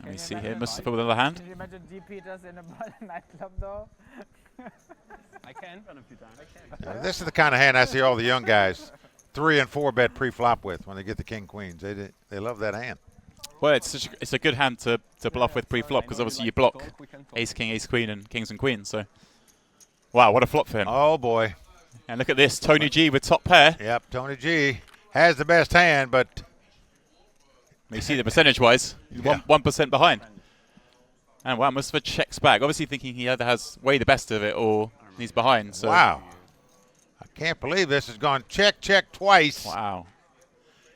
Let me see here, Mustafa with another hand. Can you imagine G. Peters in a nightclub though? I can. Done a few times. I can. Yeah, this is the kind of hand I see all the young guys 3 and 4 bet pre-flop with when they get the king queens. They love that hand. Well, it's a good hand to bluff with pre-flop because obviously you block ace king, ace queen, and kings and queens. So, wow, what a flop for him! Oh boy! And look at this, Tony G with top pair. Yep, Tony G has the best hand, but you see the percentage-wise, he's 1% behind. And wow, Mustafa checks back, obviously thinking he either has way the best of it or he's behind. So wow! I can't believe this has gone check twice. Wow!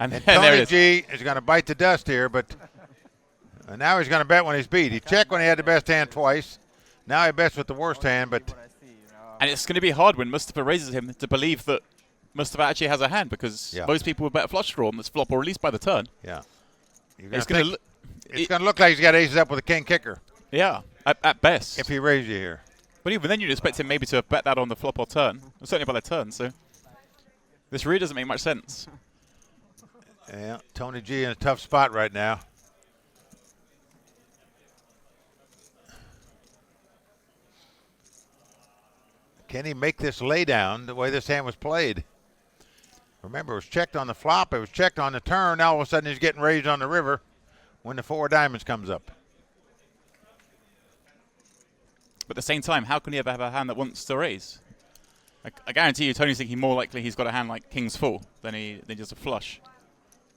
And Tony G is going to bite the dust here, but now he's going to bet when he's beat. He checked when he had the best hand twice. Now he bets with the worst hand, but and it's going to be hard when Mustafa raises him to believe that Mustafa actually has a hand because most people would bet a flush draw on this flop or at least by the turn. Yeah. It's going to look like he's got aces up with a king kicker. Yeah, at best. If he raised you here. But even then you'd expect him maybe to bet that on the flop or turn. Certainly by the turn, so this really doesn't make much sense. Yeah, Tony G in a tough spot right now. Can he make this lay down the way this hand was played? Remember, it was checked on the flop. It was checked on the turn. Now all of a sudden he's getting raised on the river when the 4 of diamonds comes up. But at the same time, how can he ever have a hand that wants to raise? I guarantee you Tony's thinking more likely he's got a hand like king's full than just a flush.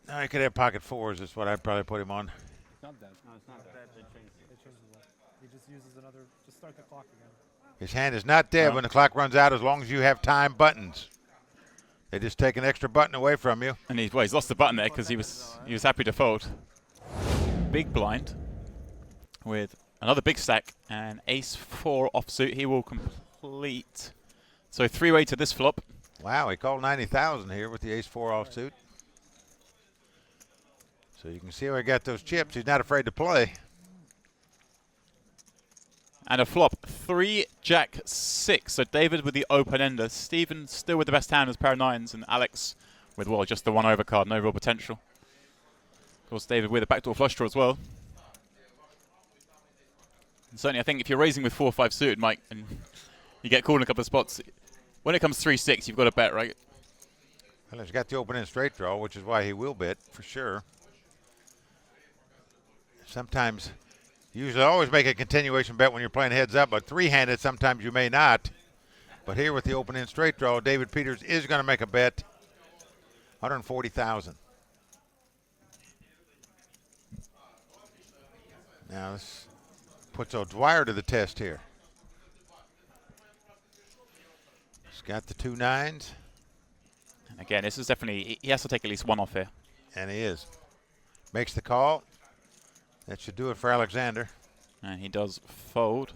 No, he could have pocket 4s. That's what I'd probably put him on. It's not that. No, it's not that. They changed it. He just uses another. Just start the clock again. His hand is not dead when the clock runs out as long as you have time buttons. They just take an extra button away from you. And he's lost the button there because he was happy to fold. Big blind with another big stack and ace 4 offsuit. He will complete. So 3-way to this flop. Wow, he called 90,000 here with the ace 4 offsuit. So you can see how he got those chips. He's not afraid to play. And a flop, 3 Jack 6. So David with the open ender. Stephen still with the best hand as pair of 9s, and Alex with, well, just the 1 over card, no real potential. Of course, David with a backdoor flush draw as well. And certainly, I think if you're raising with 4-5 suited, Mike, and you get called in a couple of spots, when it comes 3-6, you've got to bet, right? Well, he's got the open end straight draw, which is why he will bet for sure. Sometimes, you usually always make a continuation bet when you're playing heads up, but 3-handed sometimes you may not. But here with the open end straight draw, David Peters is going to make a bet, 140,000. Now this puts O'Dwyer to the test here. He's got the 2 9s. And again, this is definitely, he has to take at least 1 off here. And he is. Makes the call. That should do it for Alexander. And he does fold.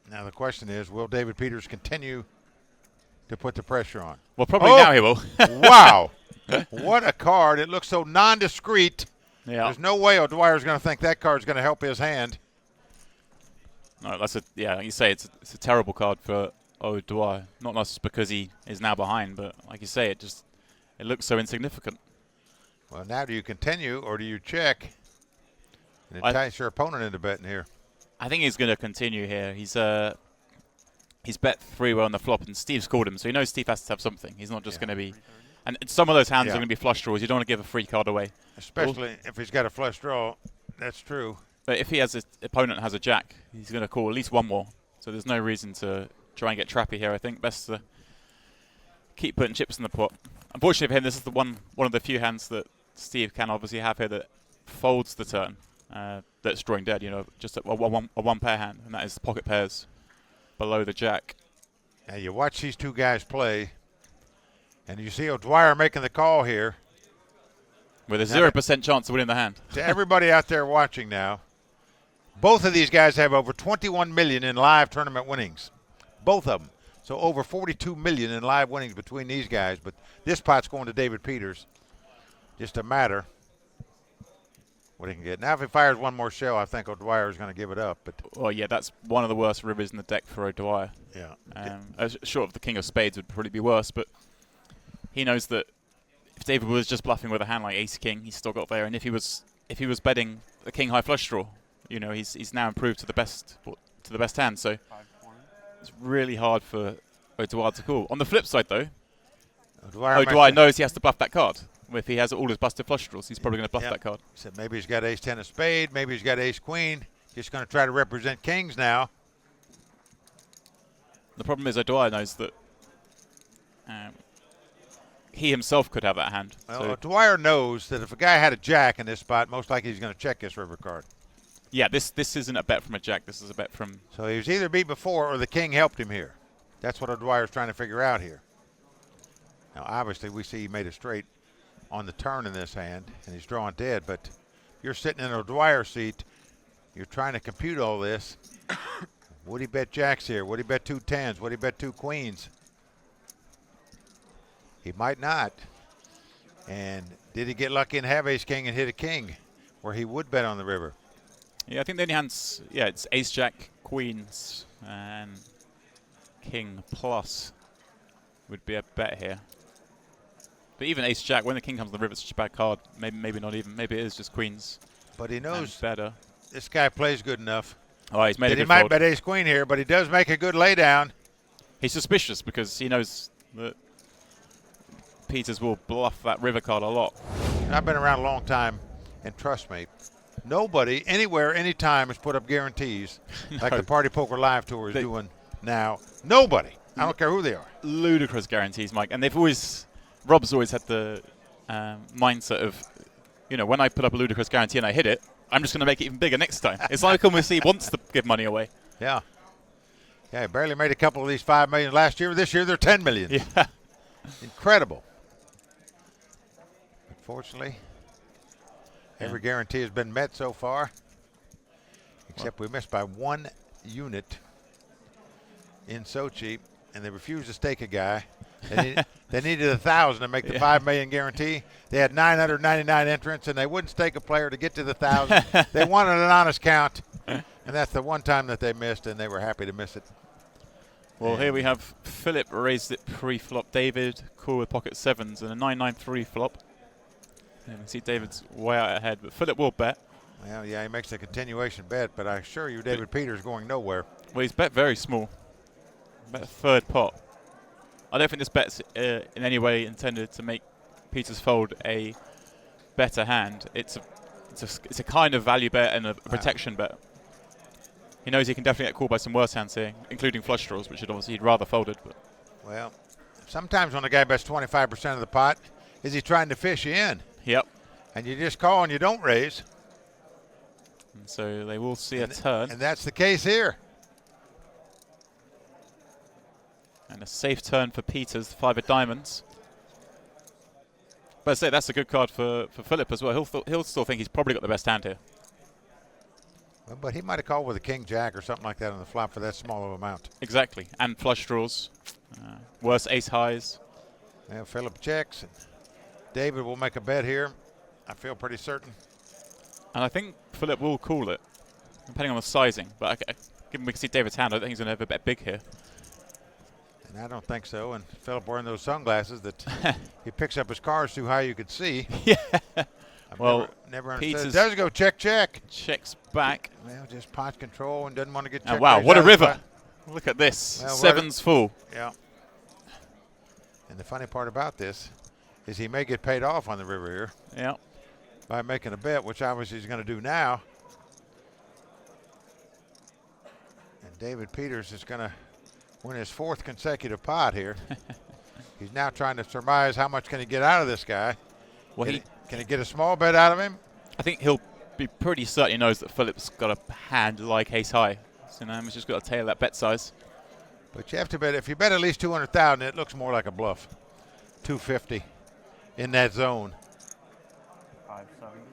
Now the question is, will David Peters continue to put the pressure on? Well, probably now he will. Wow. What a card. It looks so non-discreet. Yeah. There's no way O'Dwyer's going to think that card's going to help his hand. No, that's like you say, it's a terrible card for O'Dwyer. Not just because he is now behind, but like you say, it looks so insignificant. Well, now do you continue or do you check and entice your opponent into betting here? I think he's going to continue here. He's bet 3-way on the flop, and Steve's called him, so he knows Steve has to have something. He's not just going to be. And some of those hands are going to be flush draws. You don't want to give a free card away. Especially if he's got a flush draw. That's true. But if he has his opponent has a jack, he's going to call at least 1 more. So there's no reason to try and get trappy here, I think. Best to keep putting chips in the pot. Unfortunately for him, this is the one of the few hands that Steve can obviously have here that folds the turn. That's drawing dead, just a one pair hand, and that is the pocket pairs below the jack. Now you watch these two guys play, and you see O'Dwyer making the call here. With a 0% chance of winning the hand. To everybody out there watching now, both of these guys have over 21 million in live tournament winnings. Both of them. So over 42 million in live winnings between these guys, but this pot's going to David Peters. Just a matter what he can get. Now if he fires 1 more shell, I think O'Dwyer is going to give it up. But well, yeah, that's one of the worst rivers in the deck for O'Dwyer. Yeah. Short of the King of Spades would probably be worse, but he knows that if David was just bluffing with a hand like Ace King, he's still got there. And if if he was betting the king high flush draw, you know, he's now improved to the best hand. So 520. it's really hard for O'Dwyer to call. On the flip side, though, O'Dwyer O'Dwyer knows he has to bluff that card. If he has all his busted flush draws, he's probably going to bluff that card. So maybe he's got ace-10 of spade. Maybe he's got ace-queen. Just going to try to represent kings now. The problem is O'Dwyer knows that he himself could have that hand. Well, So O'Dwyer knows that if a guy had a jack in this spot, most likely he's going to check this river card. yeah, this isn't a bet from a jack. This is a bet from... So he was either beat before or the king helped him here. That's what O'Dwyer's trying to figure out here. Now, obviously, we see he made a straight on the turn in this hand, and he's drawing dead. But you're sitting in O'Dwyer's seat. You're trying to compute all this. Would he bet jacks here? Would he bet 2 10s? Would he bet 2 queens? He might not. And did he get lucky and have ace-king and hit a king where he would bet on the river? Yeah, I think the only hands... Yeah, it's ace-jack, queens, and king plus would be a bet here. But even ace-jack, when the king comes on the river, it's such a bad card. Maybe not even. Maybe it is just queens. But he knows better. This guy plays good enough. Oh, he's made that a good he might fold. bet ace-queen here, but he does make a good laydown. He's suspicious because he knows that Peters will bluff that river card a lot. I've been around a long time, and trust me, nobody, anywhere, anytime has put up guarantees like the Party Poker Live Tour is doing now. Nobody. I don't care who they are. Ludicrous guarantees, Mike. And they've always... Rob's always had the mindset of, you know, when I put up a ludicrous guarantee and I hit it, I'm just going to make it even bigger next time. It's like almost he wants to give money away. Yeah. Yeah, he barely made a couple of these 5 million last year. This year they're 10 million. Yeah. Incredible. Unfortunately, every guarantee has been met so far, except we missed by 1 unit in Sochi, and they refused to stake a guy. They needed 1,000 to make the 5 million guarantee. They had 999 entrants, and they wouldn't stake a player to get to the 1,000. They wanted an honest count, and that's the one time that they missed, and they were happy to miss it. Well, here we have Philip raised it pre-flop. David cool with pocket sevens and a 9-9-3 flop. And we see David's way out ahead, but Philip will bet. Well, yeah, he makes a continuation bet, but I assure you David Peters going nowhere. Well, he's bet very small. Bet a third pot. I don't think this bet's in any way intended to make Peters fold a better hand. It's a kind of value bet and a protection bet. He knows he can definitely get called by some worse hands here, including flush draws, which he'd rather folded. But well, sometimes when a guy bets 25% of the pot, is he trying to fish you in? Yep. And you just call and you don't raise. And so they will see a turn. And that's the case here. And a safe turn for Peters, 5 of diamonds. But I say that's a good card for Philip as well. He'll still think he's probably got the best hand here. Well, but he might have called with a king jack or something like that on the flop for that small of amount. Exactly. And flush draws. Worse ace highs. Well, Philip checks. And David will make a bet here. I feel pretty certain. And I think Philip will call it, depending on the sizing. But given we can see David's hand, I don't think he's going to have a bet big here. And I don't think so. And Philip wearing those sunglasses that he picks up his cards too high you could see. Yeah. Well, never understood. Peters Does go check. Checks back. Well, just pot control and doesn't want to get Oh, checked. wow, what a river. Look at this. Well, Sevens full. Yeah. And the funny part about this is he may get paid off on the river here. Yeah. By making a bet, which obviously he's going to do now. And David Peters is going to win his 4th consecutive pot here. He's now trying to surmise how much can he get out of this guy. Well, can he get a small bet out of him? I think he'll be pretty certain he knows that Philip's got a hand like ace high. So now he's just got to tail that bet size. But you have to bet, if you bet at least 200,000, it looks more like a bluff. 250 in that zone. 570.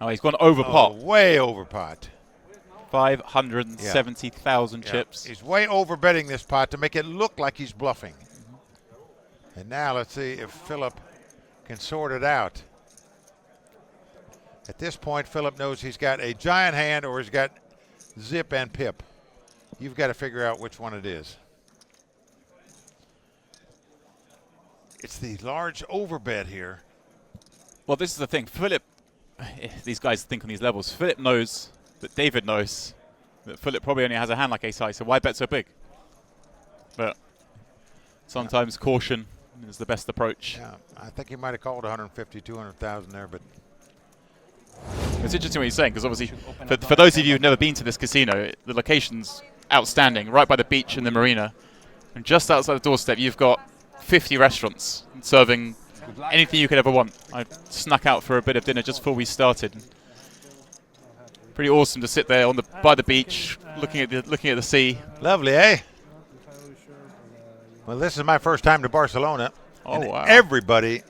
Oh, he's gone over pot. Way over pot. 570,000 chips. He's way over betting this pot to make it look like he's bluffing. And now let's see if Philip can sort it out. At this point, Philip knows he's got a giant hand or he's got zip and pip. You've got to figure out which one it is. It's the large overbet here. Well, this is the thing. Philip these guys think on these levels. Philip knows that David knows that Philip probably only has a hand like ace high, so why bet so big? But sometimes caution is the best approach. Yeah, I think he might have called 150, 200,000 there, but it's interesting what he's saying, because obviously, for those of you who've never been to this casino, the location's outstanding, right by the beach and the marina. And just outside the doorstep, you've got 50 restaurants serving anything you could ever want. I snuck out for a bit of dinner just before we started. Pretty awesome to sit there by the beach, looking at the sea. lovely, eh? Well, this is my first time to Barcelona. Oh, wow. Everybody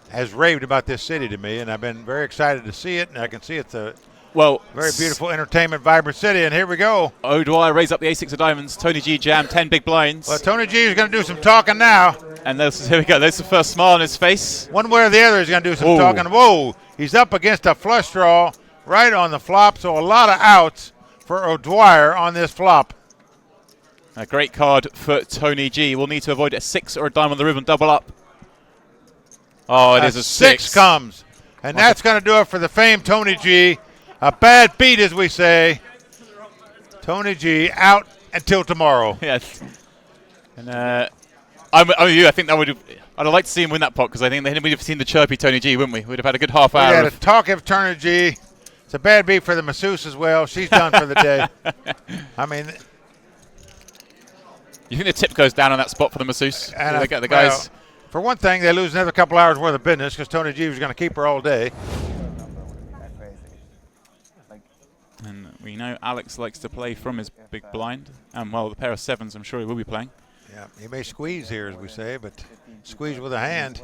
has raved about this city to me, and I've been very excited to see it, and I can see it's a very beautiful, entertainment, vibrant city, and here we go. O'Dwyer raise up the ace-6 of diamonds. Tony G jam, 10 big blinds. Well, Tony G is going to do some talking now. And here we go. There's the first smile on his face. One way or the other, he's going to do some talking. Whoa, he's up against a flush draw right on the flop, so a lot of outs for O'Dwyer on this flop. A great card for Tony G. We'll need to avoid a 6 or a diamond on the ribbon double up. Oh, it is a 6. Comes. And that's going to do it for the famed Tony G. A bad beat, as we say. Tony G out until tomorrow. Yes. And I'm you. I think that would. I'd like to see him win that pot, because I think then we'd have seen the chirpy Tony G, wouldn't we? We'd have had a good half hour. We had a talk of Tony G. It's a bad beat for the masseuse as well. She's done for the day. I mean, you think the tip goes down on that spot for the masseuse? And the guys. Well, for one thing, they lose another couple hours worth of business because Tony G was going to keep her all day. And we know Alex likes to play from his big blind. Well, the pair of 7s, I'm sure he will be playing. Yeah, he may squeeze here, as we say, but squeeze with a hand.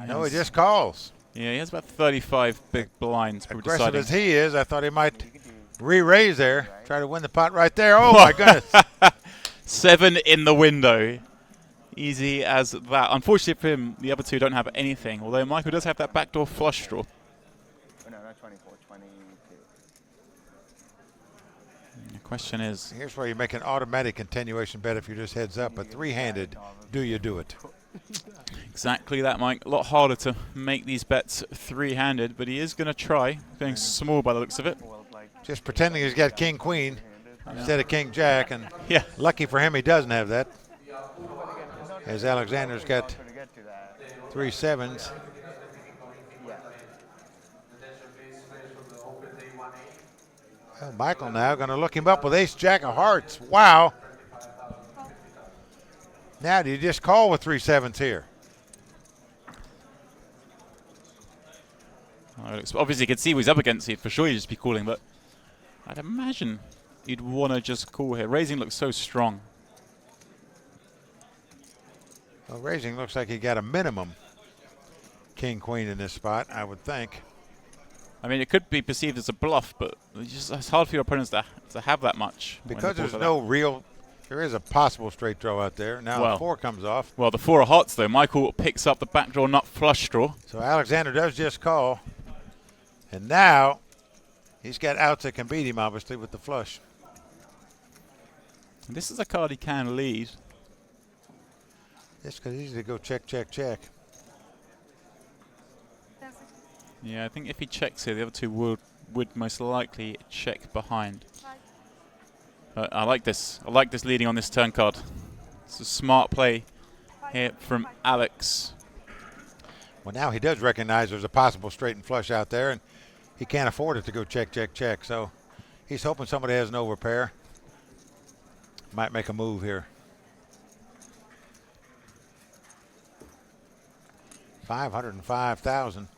No, he just calls. Yeah, he has about 35 big blinds. Aggressive as he is, I thought he might re-raise there. Try to win the pot right there. Oh, my goodness. 7 in the window. Easy as that. Unfortunately for him, the other two don't have anything, although Michael does have that backdoor flush draw. No, not 24, 22. The question is... Here's where you make an automatic continuation bet if you're just heads up, but three-handed, do you do it? Exactly that, Mike. A lot harder to make these bets three-handed, but he is going to try. Going small by the looks of it. Just pretending he's got king-queen instead of king-jack, and yeah, lucky for him he doesn't have that. As Alexander's got 3 7s. Well, Michael now going to look him up with ace-jack of hearts. Wow. Now, do you just call with 3 7s here? Obviously, you can see what he's up against. He'd for sure he'd just be calling, but I'd imagine you'd want to just call here. Raising looks so strong. Well, raising looks like he got a minimum king-queen in this spot, I would think. I mean, it could be perceived as a bluff, but it's hard for your opponents to have that much. Because there's no real, there is a possible straight draw out there. Now a 4 comes off. Well, the 4 of hearts, though. Michael picks up the backdoor nut flush draw. So Alexander does just call. And now he's got outs that can beat him, obviously, with the flush. And this is a card he can lead. This could easily go check, check, check. Yeah, I think if he checks here, the other two would most likely check behind. But I like this. I like this leading on this turn card. It's a smart play here from Alex. Well, now he does recognize there's a possible straight and flush out there, and he can't afford it to go check, check, check. So he's hoping somebody has an overpair. Might make a move here. 505,000,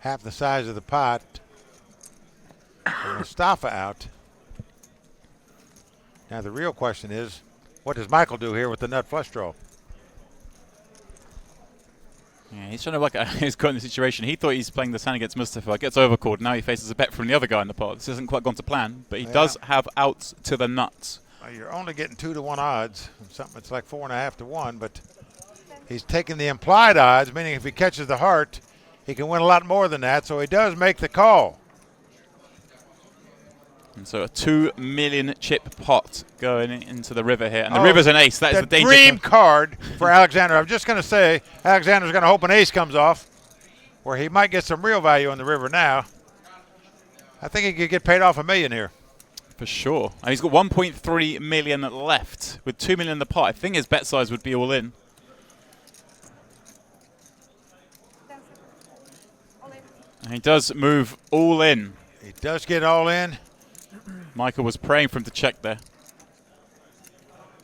half the size of the pot. Mustafa out. Now the real question is, what does Michael do here with the nut flush draw? Yeah, he's trying to work out his current situation. He thought he's playing this hand against Mustafa. Gets overcalled. Now he faces a bet from the other guy in the pot. This hasn't quite gone to plan, but he does have outs to the nuts. Well, you're only getting 2-to-1 odds. Something that's like 4.5 to 1, but he's taking the implied odds, meaning if he catches the heart, he can win a lot more than that. So he does make the call. And so a 2 million chip pot going into the river here. And the river's an ace. That is the danger. Dream card for Alexander. I'm just going to say Alexander's going to hope an ace comes off, where he might get some real value on the river now. I think he could get paid off $1 million here. For sure. And he's got 1.3 million left with 2 million in the pot. I think his bet size would be all in. And he does move all in. He does get all in. Michael was praying for him to check there.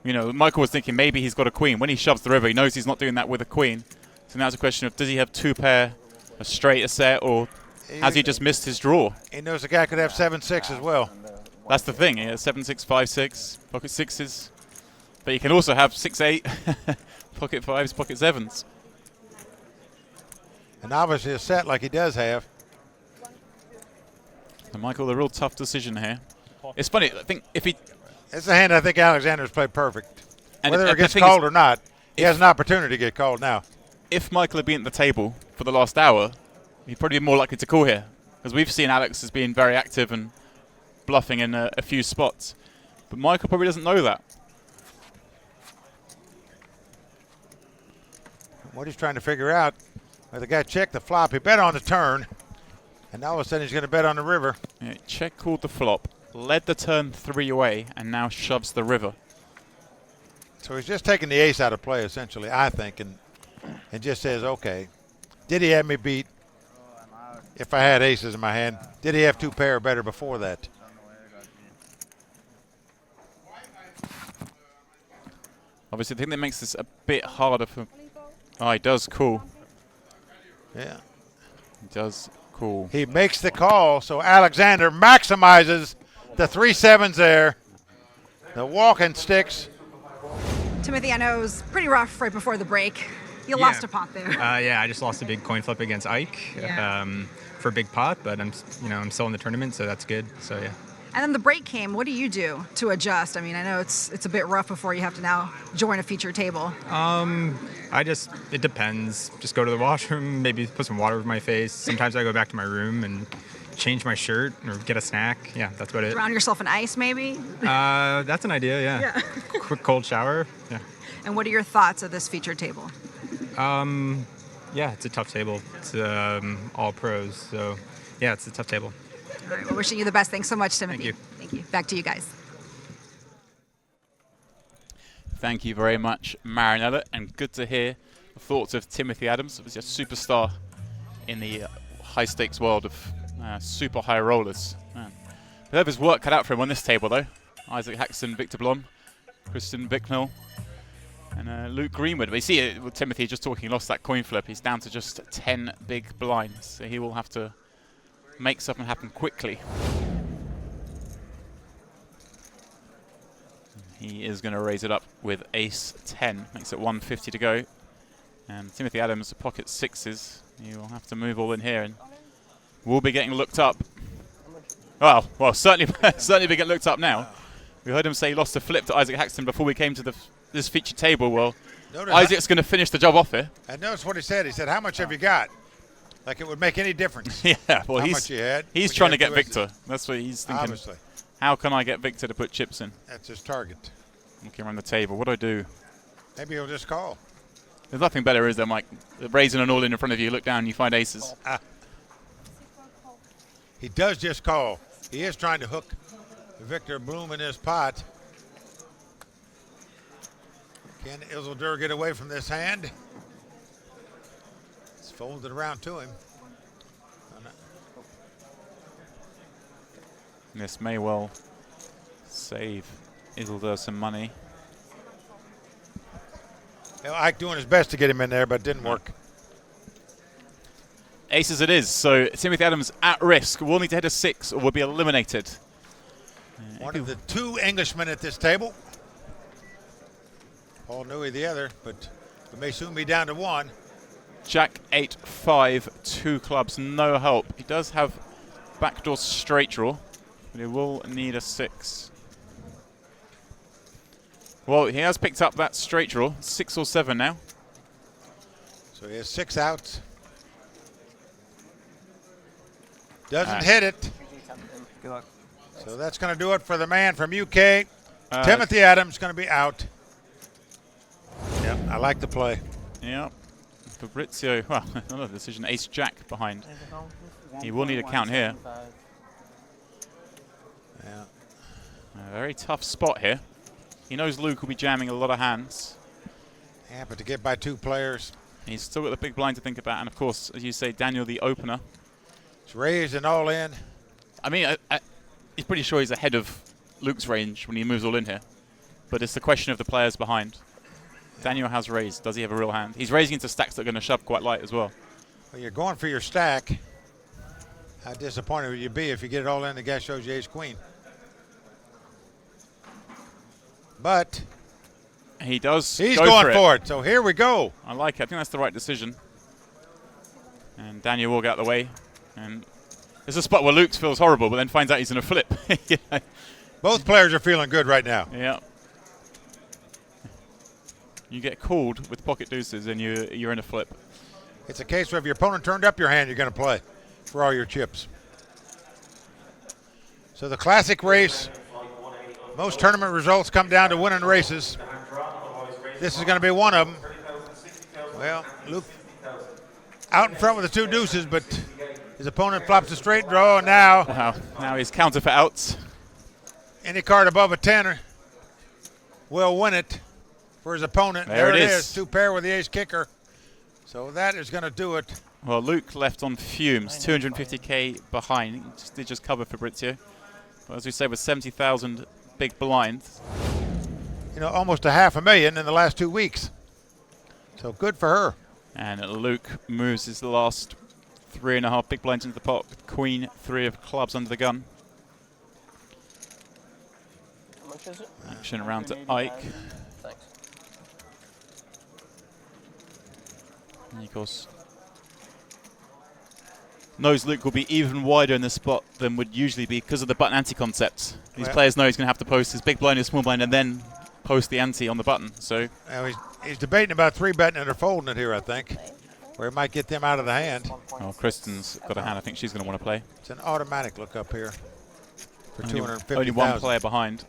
You know, Michael was thinking maybe he's got a queen. When he shoves the river, he knows he's not doing that with a queen. So now it's a question of, does he have 2 pair, a straight, a set, or has he just missed his draw? He knows the guy could have 7-6 as well. That's the thing. He has 7-6, 5-6, pocket 6s. But you can also have 6-8, pocket 5s, pocket 7s. And obviously a set like he does have. And Michael, a real tough decision here. It's funny, I think if he... It's a hand I think Alexander's played perfect. And whether it gets called or not, he has an opportunity to get called now. If Michael had been at the table for the last hour, he'd probably be more likely to call here. Because we've seen Alex as being very active and bluffing in a few spots. But Michael probably doesn't know that. What he's trying to figure out, well, the guy checked the flop. He bet on the turn. And now all of a sudden he's going to bet on the river. Yeah, check called the flop, led the turn 3 away, and now shoves the river. So he's just taking the ace out of play, essentially, I think, and just says, okay, did he have me beat if I had aces in my hand? Did he have 2 pair or better before that? Obviously, the thing that makes this a bit harder for... Oh, he does call. Yeah. He does call. He makes the call, so Alexander maximizes the 3 7s there. The walking sticks. Timothy, I know it was pretty rough right before the break. You lost a pot there. Yeah, I just lost a big coin flip against Ike for a big pot, but I'm still in the tournament, so that's good. So yeah. And then the break came. What do you do to adjust? I mean, I know it's a bit rough before you have to now join a feature table. It depends. Just go to the washroom, maybe put some water over my face. Sometimes I go back to my room and change my shirt or get a snack. Yeah, that's about it. Drown yourself in ice, maybe? That's an idea, yeah. Quick cold shower, yeah. And what are your thoughts of this feature table? Yeah, it's a tough table. It's all pros, so yeah, it's a tough table. All right, well, wishing you the best. Thanks so much, Timothy. Thank you. Thank you. Back to you guys. Thank you very much, Marinella, and good to hear the thoughts of Timothy Adams. He was a superstar in the high-stakes world of super high rollers. Man. He'll have his work cut out for him on this table, though. Isaac Haxton, Viktor Blom, Kristen Bicknell, and Luke Greenwood. But you see it with Timothy just talking, he lost that coin flip. He's down to just 10 big blinds, so he will have to make something happen quickly. He is going to raise it up with ace 10. Makes it 150 to go. And Timothy Adams, pocket 6s. He will have to move all in here and will be getting looked up. Well, certainly be getting looked up now. We heard him say he lost a flip to Isaac Haxton before we came to this feature table. Well, Isaac's going to finish the job off here. And notice what he said. He said, how much have you got? Like it would make any difference. Yeah, well, how much you had. He's trying to get Viktor. That's what he's thinking. Obviously. How can I get Viktor to put chips in? That's his target. Looking around the table. What do I do? Maybe he'll just call. There's nothing better, is there, Mike? Raising an all-in in front of you, look down, you find aces. He does just call. He is trying to hook Viktor Blom in his pot. Can Isildur get away from this hand? It's folded around to him. This may well save Isildur some money. Ike doing his best to get him in there, but it didn't work. Aces it is, so Timothy Adams at risk. Will need to hit a 6 or will be eliminated. One of the 2 Englishmen at this table. Paul Newey the other, but we may soon be down to 1. Jack 8-5, 2 clubs, no help. He does have backdoor straight draw, but he will need a 6. Well, he has picked up that straight draw, 6 or 7 now. So he has 6 outs. Doesn't hit it. Good luck. So that's going to do it for the man from UK. Timothy Adams going to be out. Yep, I like the play. Yeah. Fabrizio, well, another decision. Ace-Jack behind. He will need a count here. Yeah. A very tough spot here. He knows Luke will be jamming a lot of hands. Yeah, but to get by 2 players. He's still got the big blind to think about, and of course, as you say, Daniel, the opener. It's raised and all in. I mean, he's pretty sure he's ahead of Luke's range when he moves all in here. But it's the question of the players behind. Daniel has raised. Does he have a real hand? He's raising into stacks that are going to shove quite light as well. Well, you're going for your stack. How disappointed would you be if you get it all in, the guy shows you ace-queen? But he does. He's going for it. So here we go. I like it. I think that's the right decision. And Daniel will get out of the way. And it's a spot where Luke feels horrible, but then finds out he's in a flip. Yeah. Both players are feeling good right now. Yeah. You get called with pocket deuces, and you're in a flip. It's a case where if your opponent turned up your hand, you're going to play for all your chips. So the classic race, most tournament results come down to winning races. This is going to be one of them. Well, Luke out in front with the 2 deuces, but his opponent flops a straight draw, and now. Wow. Now he's counter for outs. Any card above a 10 will win it for his opponent. There it is. 2 pair with the ace kicker. So that is going to do it. Well, Luke left on fumes, 250K behind. He just cover Fabrizio. But as we said, with 70,000 big blinds. You know, almost a $500,000 in the last 2 weeks. So good for her. And Luke moves his last 3.5 big blinds into the pot with Queen, 3 of clubs under the gun. How much is it? Action around to Ike. Thanks. And of course, knows Luke will be even wider in this spot than would usually be because of the button ante concept. These players know he's going to have to post his big blind, his small blind, and then post the ante on the button. So now he's debating about 3-betting it or folding it here, I think, where it might get them out of the hand. Oh, Kristen's got a hand. I think she's going to want to play. It's an automatic look up here for Only 250,000. Only one player behind.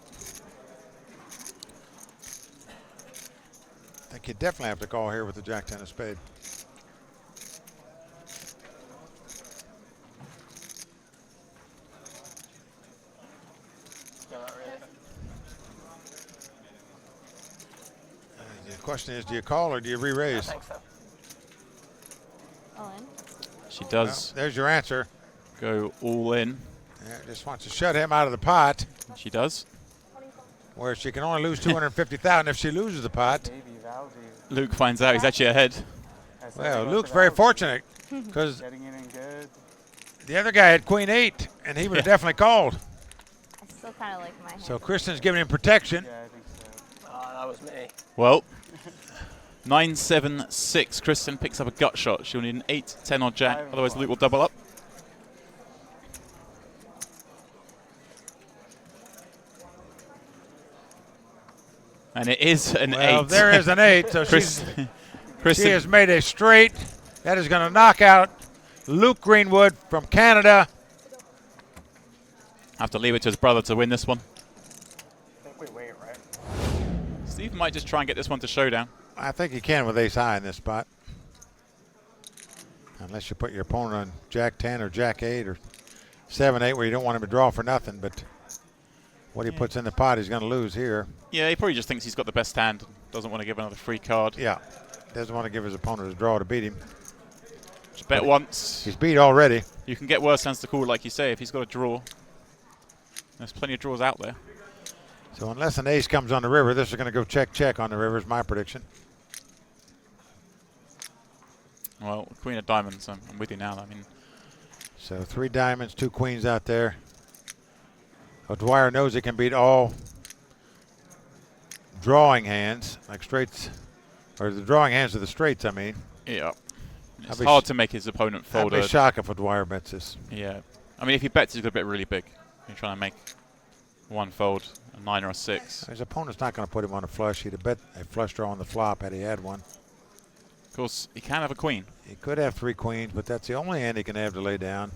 I think you definitely have to call here with the Jack-10 of spade. The question is, do you call or do you re-raise? I think so. All in. She does Well, there's your answer. go all in. Yeah, just wants to shut him out of the pot, She does. where she can only lose 250,000 if she loses the pot. Baby value. Luke finds out he's actually ahead. I said Well, go Luke's for very value. fortunate because Getting it in good. the other guy had Queen 8, and he would have definitely called. I still kind of like my hand. So Kristen's giving him protection. Yeah, I think so. That was me. Well, 9-7-6. Kristen picks up a gut shot. She'll need an 8-10 on Jack. Otherwise, Luke will double up. And it is an 8. There is an 8, so she Kristen has made a straight. That is going to knock out Luke Greenwood from Canada. have to leave it to his brother to win this one. I think we wait, right? Steve might just try and get this one to showdown. I think you can with ace high in this spot. Unless you put your opponent on Jack 10 or Jack 8 or 7-8 where you don't want him to draw for nothing. But what he puts in the pot, he's going to lose here. Yeah, he probably just thinks he's got the best hand. Doesn't want to give another free card. Yeah, doesn't want to give his opponent a draw to beat him. Just bet once. He's beat already. You can get worse hands to call, like you say, if he's got a draw. There's plenty of draws out there. So unless an ace comes on the river, this is going to go check on the river is my prediction. Well, Queen of Diamonds, I'm with you now. I mean, So 3 diamonds, 2 queens out there. O'Dwyer knows he can beat all drawing hands, like straights, or the drawing hands of the straights, I mean. yeah. It's be hard to make his opponent I'd fold. be shocked if O'Dwyer bets this. Yeah. I mean, if he bets, he's got to bet really big. You're trying to make one fold, a 9 or a 6. His opponent's not going to put him on a flush. He'd have bet a flush draw on the flop had he had one. Of course, he can have a queen. He could have 3 queens, but that's the only hand he can have to lay down.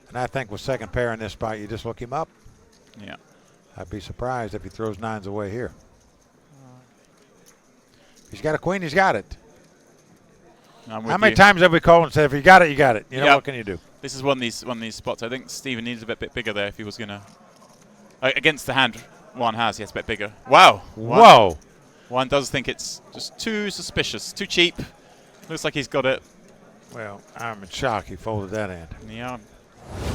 And I think with second pair in this spot, you just look him up. Yeah. I'd be surprised if he throws 9s away here. If he's got a queen, he's got it. I'm with How many you. times have we called and said, if you got it, you got it? You know, Yep. what can you do? This is one of these spots. I think Steven needs a bit bigger there if he was going to against the hand Juan has. He has to bet bigger. Wow. Whoa. Juan does think it's just too suspicious, too cheap. Looks like he's got it. Well, I'm in shock he folded that hand. Yeah.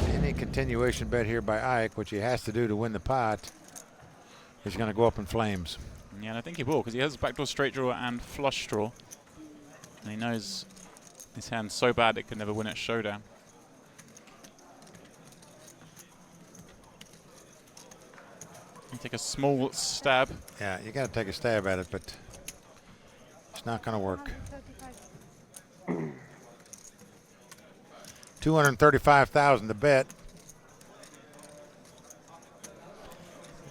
Any continuation bet here by Ike, which he has to do to win the pot, is going to go up in flames. Yeah, and I think he will, because he has backdoor straight draw and flush draw. And he knows his hand's so bad it could never win at showdown. You take a small stab. Yeah, you got to take a stab at it, but it's not going to work. 235,000 to bet.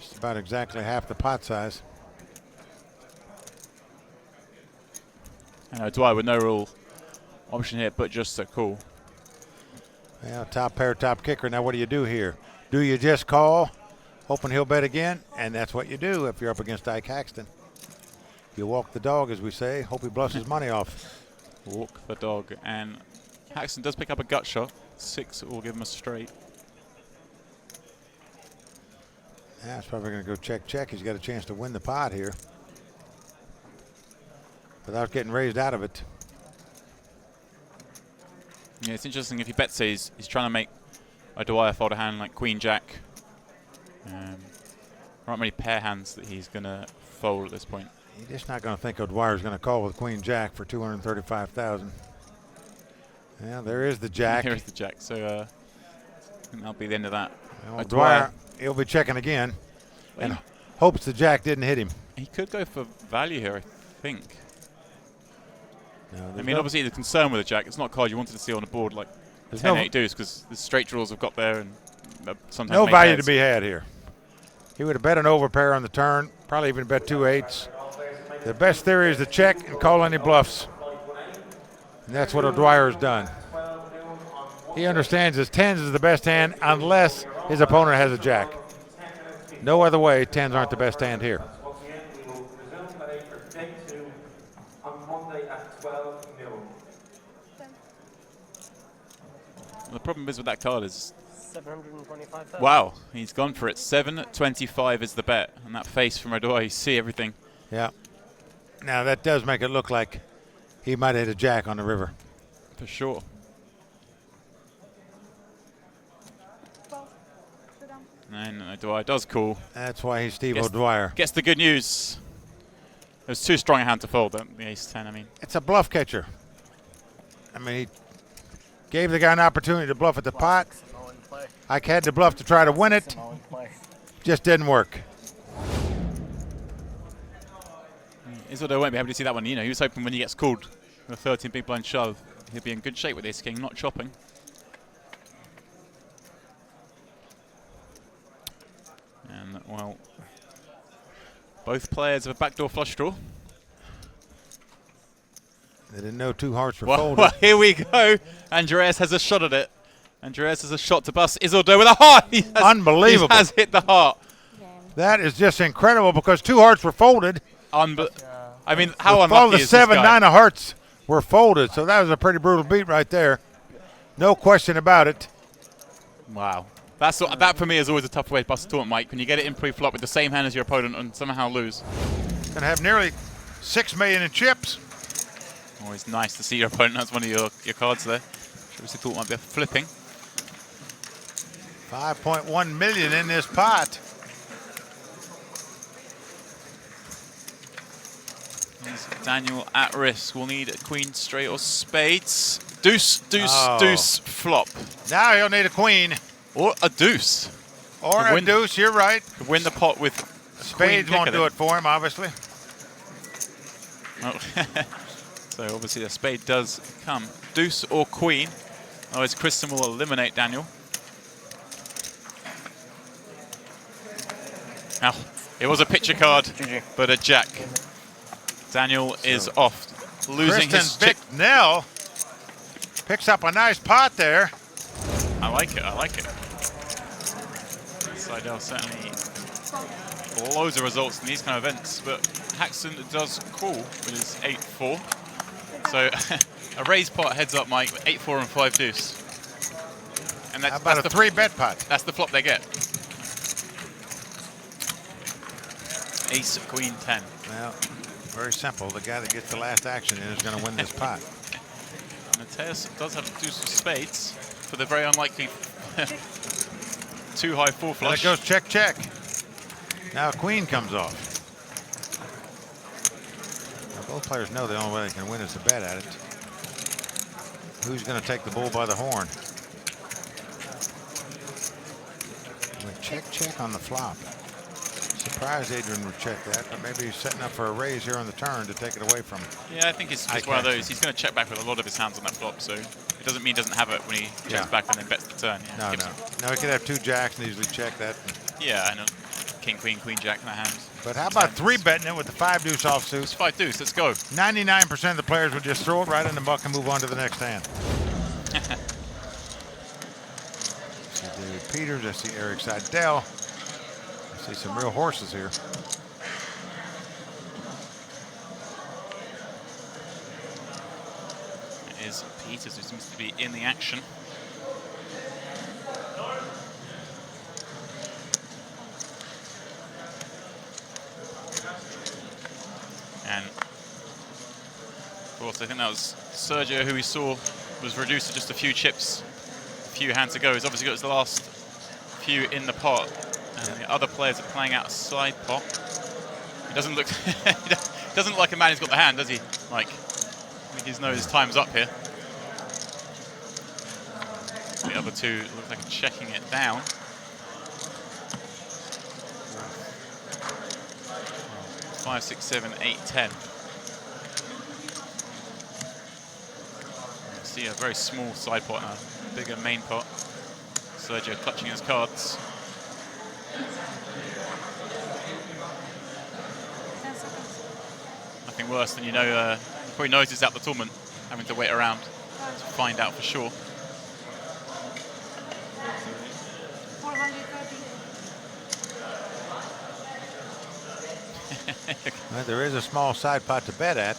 Just about exactly half the pot size. I know Dwight with no real option here, but just a call. Yeah, top pair, top kicker. Now what do you do here? Do you just call, hoping he'll bet again? And that's what you do if you're up against Ike Haxton. You walk the dog, as we say. Hope he bluffs his money off. Walk the dog, and Haxton does pick up a gut shot. 6 will give him a straight. Yeah, it's probably going to go check. He's got a chance to win the pot here without getting raised out of it. Yeah, it's interesting if he bets he's trying to make a Dwyer fold a hand like Queen Jack. There aren't many pair hands that he's going to fold at this point. He's just not going to think O'Dwyer's going to call with Queen Jack for 235,000. Yeah, there is the Jack. Here is the Jack. So I think that'll be the end of that. Well, O'Dwyer, he'll be checking again and hopes the Jack didn't hit him. He could go for value here, I think. No, I mean, obviously the concern with the Jack, it's not a card you wanted to see on the board like 10-8 deuce, because the straight draws have got there and sometimes no make value heads. to be had here. He would have bet an overpair on the turn, probably even bet 2 8s. The best theory is to check and call any bluffs. And that's what O'Dwyer has done. He understands his 10s is the best hand unless his opponent has a Jack. No other way, 10s aren't the best hand here. The problem is with that card is 725,000. wow, he's gone for it. 725 is the bet, and that face from O'Dwyer, you see everything. Yeah. Now that does make it look like he might have hit a Jack on the river. For sure. And O'Dwyer does call. That's why he's Steve O'Dwyer. Gets the good news. It was too strong a hand to fold, the ace-10, I mean. It's a bluff catcher. I mean, he gave the guy an opportunity to bluff at the pot. Ike had to bluff to try to win it. Just didn't work. Isildur won't be happy to see that one. You know, he was hoping when he gets called with a 13 big blind shove, he'll be in good shape with ace-king, not chopping. And, well, both players have a backdoor flush draw. They didn't know 2 hearts were Well, folded. well, here we go. Andreas has a shot at it. Andreas has a shot to bust Isildur with a heart. Unbelievable. He has hit the heart. That is just incredible because 2 hearts were folded. I mean, how unlucky all the is 7, this guy? 9 of hearts were folded, so that was a pretty brutal beat right there. No question about it. Wow. That for me is always a tough way to bust a tournament, Mike, when you get it in pre-flop with the same hand as your opponent and somehow lose. Going to have nearly $6 million in chips. Always nice to see your opponent has one of your cards there. Obviously thought might be a flipping. 5.1 million in this pot. Daniel at risk. We'll need a queen, straight, or spades. Deuce, deuce, Oh. deuce, flop. Now he'll need a queen. Or a deuce. Or Could a win- deuce, you're right. Could win the pot with Spades won't do it for him, obviously. Oh. So obviously the spade does come. Deuce or queen. Otherwise Kristen will eliminate Daniel. Now, it was a picture card, but a jack. Daniel is off, losing his chip. Bicknell picks up a nice pot there. I like it, I like it. Seidel certainly loads of results in these kind of events, but Haxton does call with his 8-4. So a raised pot heads up, Mike, with 8-4 and 5 deuce. And How about that's a 3-bet pot? That's the flop they get. Ace, queen, 10. Well, very simple. The guy that gets the last action in is going to win this pot. Mateos does have deuce of spades for the very unlikely too high full And flush. it goes check, check. Now a queen comes off. Now both players know the only way they can win is to bet at it. Who's going to take the bull by the horn? Went check, check on the flop. Surprised Adrian would check that, but maybe he's setting up for a raise here on the turn to take it away from him. Yeah, I think it's one of those. He's going to check back with a lot of his hands on that flop, so it doesn't mean he doesn't have it when he checks back and then bets the turn. Yeah, No, he could have 2 jacks and easily check that. Yeah, I know. King, queen, queen, jack in the hand. But how about 3-betting it with the 5 deuce offsuit? It's 5 deuce, let's go. 99% of the players would just throw it right in the buck and move on to the next hand. I see David Peters, I see Erik Seidel. I see some real horses here. It is Peters who seems to be in the action. And of course, I think that was Sergio who we saw was reduced to just a few chips a few hands ago. He's obviously got his last few in the pot. And the other players are playing out a side pot. He doesn't look he doesn't look like a man who's got the hand, does he? Like, I think he knows his time's up here. The other two look like checking it down. Five, 6, 7, 8, 10. See a very small side pot and a bigger main pot. Sergio clutching his cards. Nothing worse than, probably knows it's out the tournament, having to wait around to find out for sure. Well, there is a small side pot to bet at.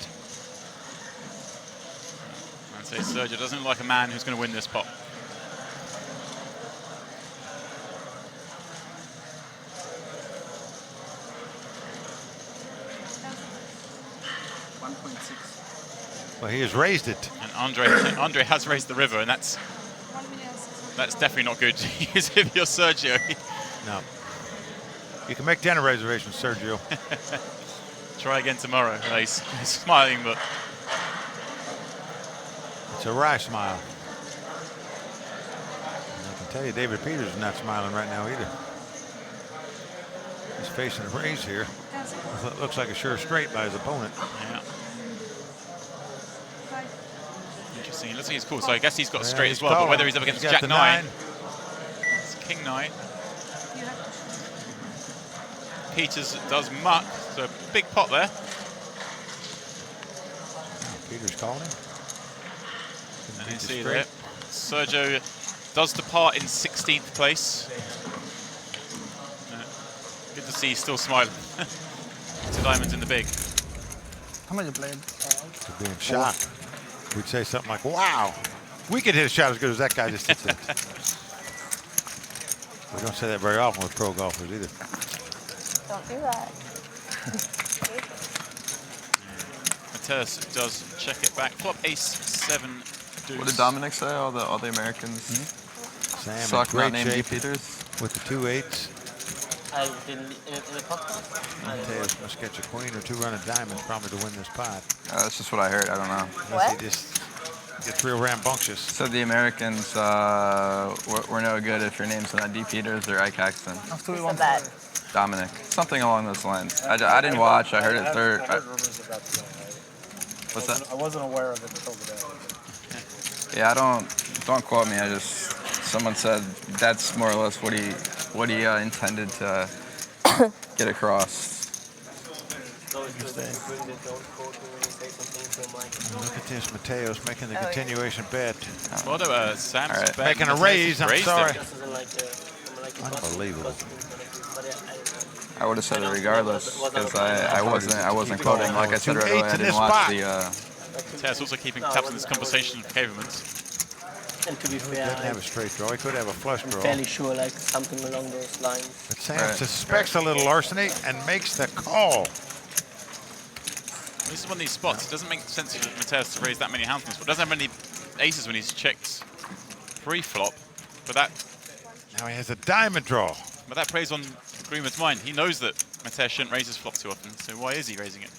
I'd say Sergio doesn't look like a man who's going to win this pot. Well, he has raised it. And Andre has raised the river, and that's definitely not good if you're Sergio. No. You can make dinner reservations, Sergio. Try again tomorrow. He's smiling, but it's a wry smile. And I can tell you, David Peters is not smiling right now either. He's facing a raise here. It looks like a sure straight by his opponent. Yeah. Interesting. It looks like he's cool. So I guess he's got a straight as well. But whether he's up against Jack 9, it's King 9. Peters does muck, so big pot there. Peters calling him. And you see there, Sergio does depart in 16th place. Good to see he's still smiling. 2 diamonds in the big. How much you played? To be in shock. We'd say something like, wow, we could hit a shot as good as that guy just hit it. We don't say that very often with pro golfers either. Don't do that. Mateos does check it back. Flop ace 7 deuce. What did Dominic say? All the Americans Sam suck, in great not named shape Peters. with the 2 8s. I didn't in the podcast. Mateos must catch a queen or 2 run of diamonds probably to win this pot. That's just what I heard. I don't know. Unless What? he just gets real rambunctious. So the Americans were no good if your name's not D. Peters or Ike Axton. Who said that? Dominic. Something along those lines. I didn't watch. I heard it third. I heard rumors about the What's that? I wasn't aware of it until today. Yeah, don't quote me. Someone said that's more or less what he intended to get across. Look at this, Mateos making the continuation bet. Well, there were Sam's All right. bet. Making a Mateos raise, I'm raised sorry. it. Unbelievable. I would have said it regardless because I wasn't quoting. Like I said earlier, I didn't watch the. Mateos also keeping tabs on this conversation with Kaverman. And to be He fair, doesn't have a straight draw. He could have a flush I'm draw. fairly sure like something along those lines. But Sam Right. suspects a little larceny and makes the call. This is one of these spots. It doesn't make sense for Mateos to raise that many hands on this spot. Doesn't have any aces when he's checked pre-flop, but that Now he has a diamond draw. plays on Gruissem's mind. He knows that Mateos shouldn't raise his flop too often, so why is he raising it?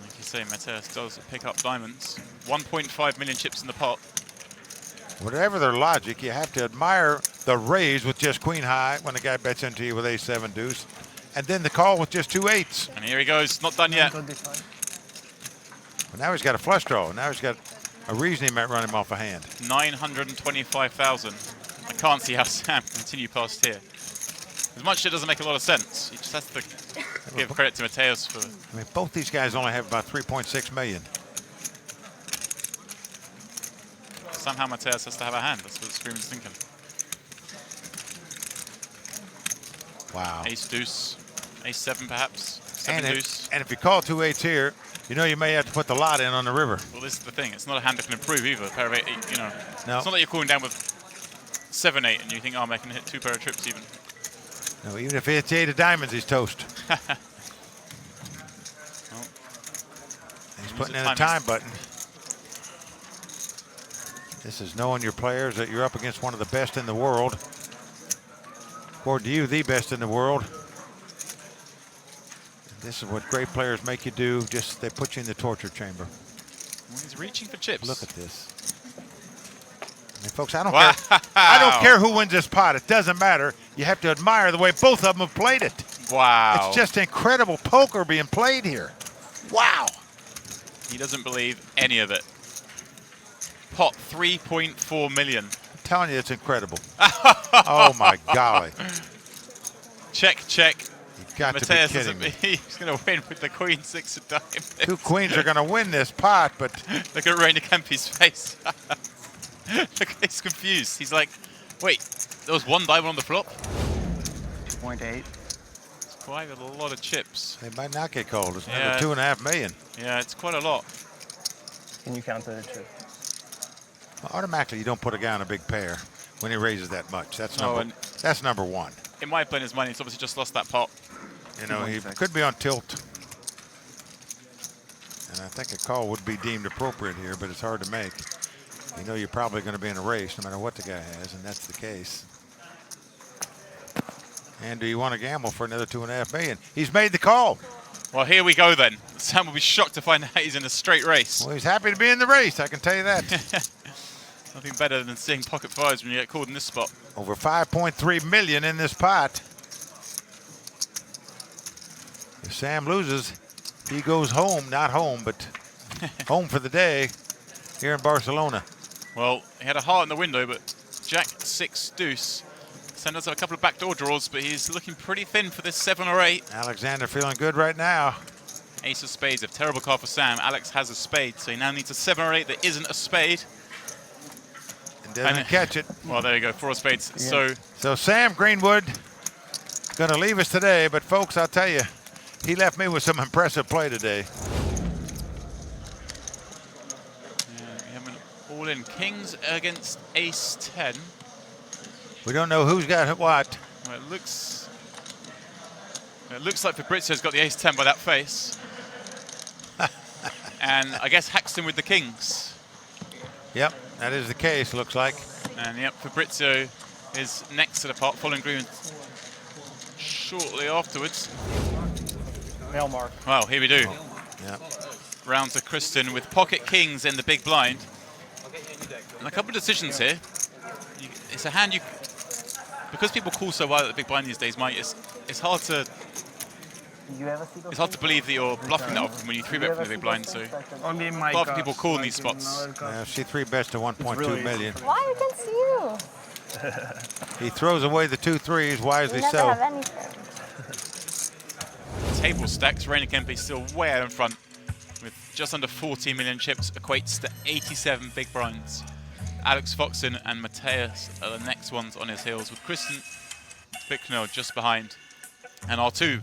Like you say, Mateos does pick up diamonds. 1.5 million chips in the pot. Whatever their logic, you have to admire the raise with just queen high when the guy bets into you with ace-7 deuce, and then the call with just 2 8s. And here he goes, not done yet. Good decide. But now he's got a flush draw. Now he's got a reason he might run him off a hand. 925,000. I can't see how Sam can continue past here. As much as it doesn't make a lot of sense, he just has to give credit to Mateos for. I mean, both these guys only have about 3.6 million. Somehow Mateos has to have a hand. That's what Scream's thinking. Wow. Ace deuce, ace-7 perhaps, 7 And deuce. if you call 2 8s here, you know you may have to put the lot in on the river. Well, this is the thing. It's not a hand that can improve either. Pair of 8, you know. No. It's not like you're calling down with 7-8 and you think, oh, I can hit 2 pair of trips even. No, even if he hits 8 of diamonds, he's toast. Well, He's use putting the in a timing. time button. This is knowing your players, that you're up against one of the best in the world. According to you, the best in the world. And this is what great players make you do. Just they put you in the torture chamber. Well, he's reaching for chips. Look at this. I mean, folks, I don't care. I don't care who wins this pot. It doesn't matter. You have to admire the way both of them have played it. Wow. It's just incredible poker being played here. Wow. He doesn't believe any of it. Pot 3.4 million. I'm telling you, it's incredible. Oh, my golly. Check, check. You've got to be Mateos kidding doesn't. me. He's going to win with the queen 6 of diamonds. 2 queens are going to win this pot, but Look at Rainer Kempe's face. Look, he's confused. He's like, wait, there was 1 diamond on the flop? 2.8. It's quite a lot of chips. they might not get called. It's Yeah. another 2.5 million. Yeah, it's quite a lot. Can you counter the chip? Automatically, you don't put a guy on a big pair when he raises that much. That's No, number 1. In my opinion, his money, he's obviously just lost that pot. You know, he could be on tilt. And I think a call would be deemed appropriate here, but it's hard to make. You know you're probably going to be in a race no matter what the guy has, and that's the case. And do you want to gamble for another 2.5 million? He's made the call. Well, here we go then. Sam will be shocked to find out he's in a straight race. Well, he's happy to be in the race, I can tell you that. Nothing better than seeing pocket fives when you get called in this spot. Over 5.3 million in this pot. If Sam loses, he goes home, not home, but home for the day here in Barcelona. Well, he had a heart in the window, but Jack 6 deuce. Sam does have a couple of backdoor draws, but he's looking pretty thin for this 7 or 8. Alexander feeling good right now. Ace of spades, a terrible card for Sam. Alex has a spade, so he now needs a 7 or 8 that isn't a spade. And doesn't catch it. Well, there you go, 4 of spades. Yeah. So Sam Greenwood going to leave us today, but folks, I'll tell you, he left me with some impressive play today. We have an all-in kings against ace 10. We don't know who's got what. Well, it looks like Fabrizio's got the ace 10 by that face. And I guess Haxton with the kings. Yep, that is the case, looks like. And yep, Fabrizio is next to the pot, following Green shortly afterwards. Mail mark. Well, here we do. Yep. Round to Kristen with pocket kings in the big blind. And a couple of decisions here. It's a hand you, because people call so well at the big blind these days, Mike, it's hard to believe that you're bluffing that often when you 3-bet from the big blind. So Only in my a lot of cards, people call in like these spots. She 3-bets to 1.2 really million. Why against you? He throws away the 2 3s, wisely You never so. have anything. Table stacks, Rainer Kempe still way out in front with just under 40 million chips, equates to 87 big blinds. Alex Foxen and Mateos are the next ones on his heels, with Kristen, Bicknell just behind. And our 2,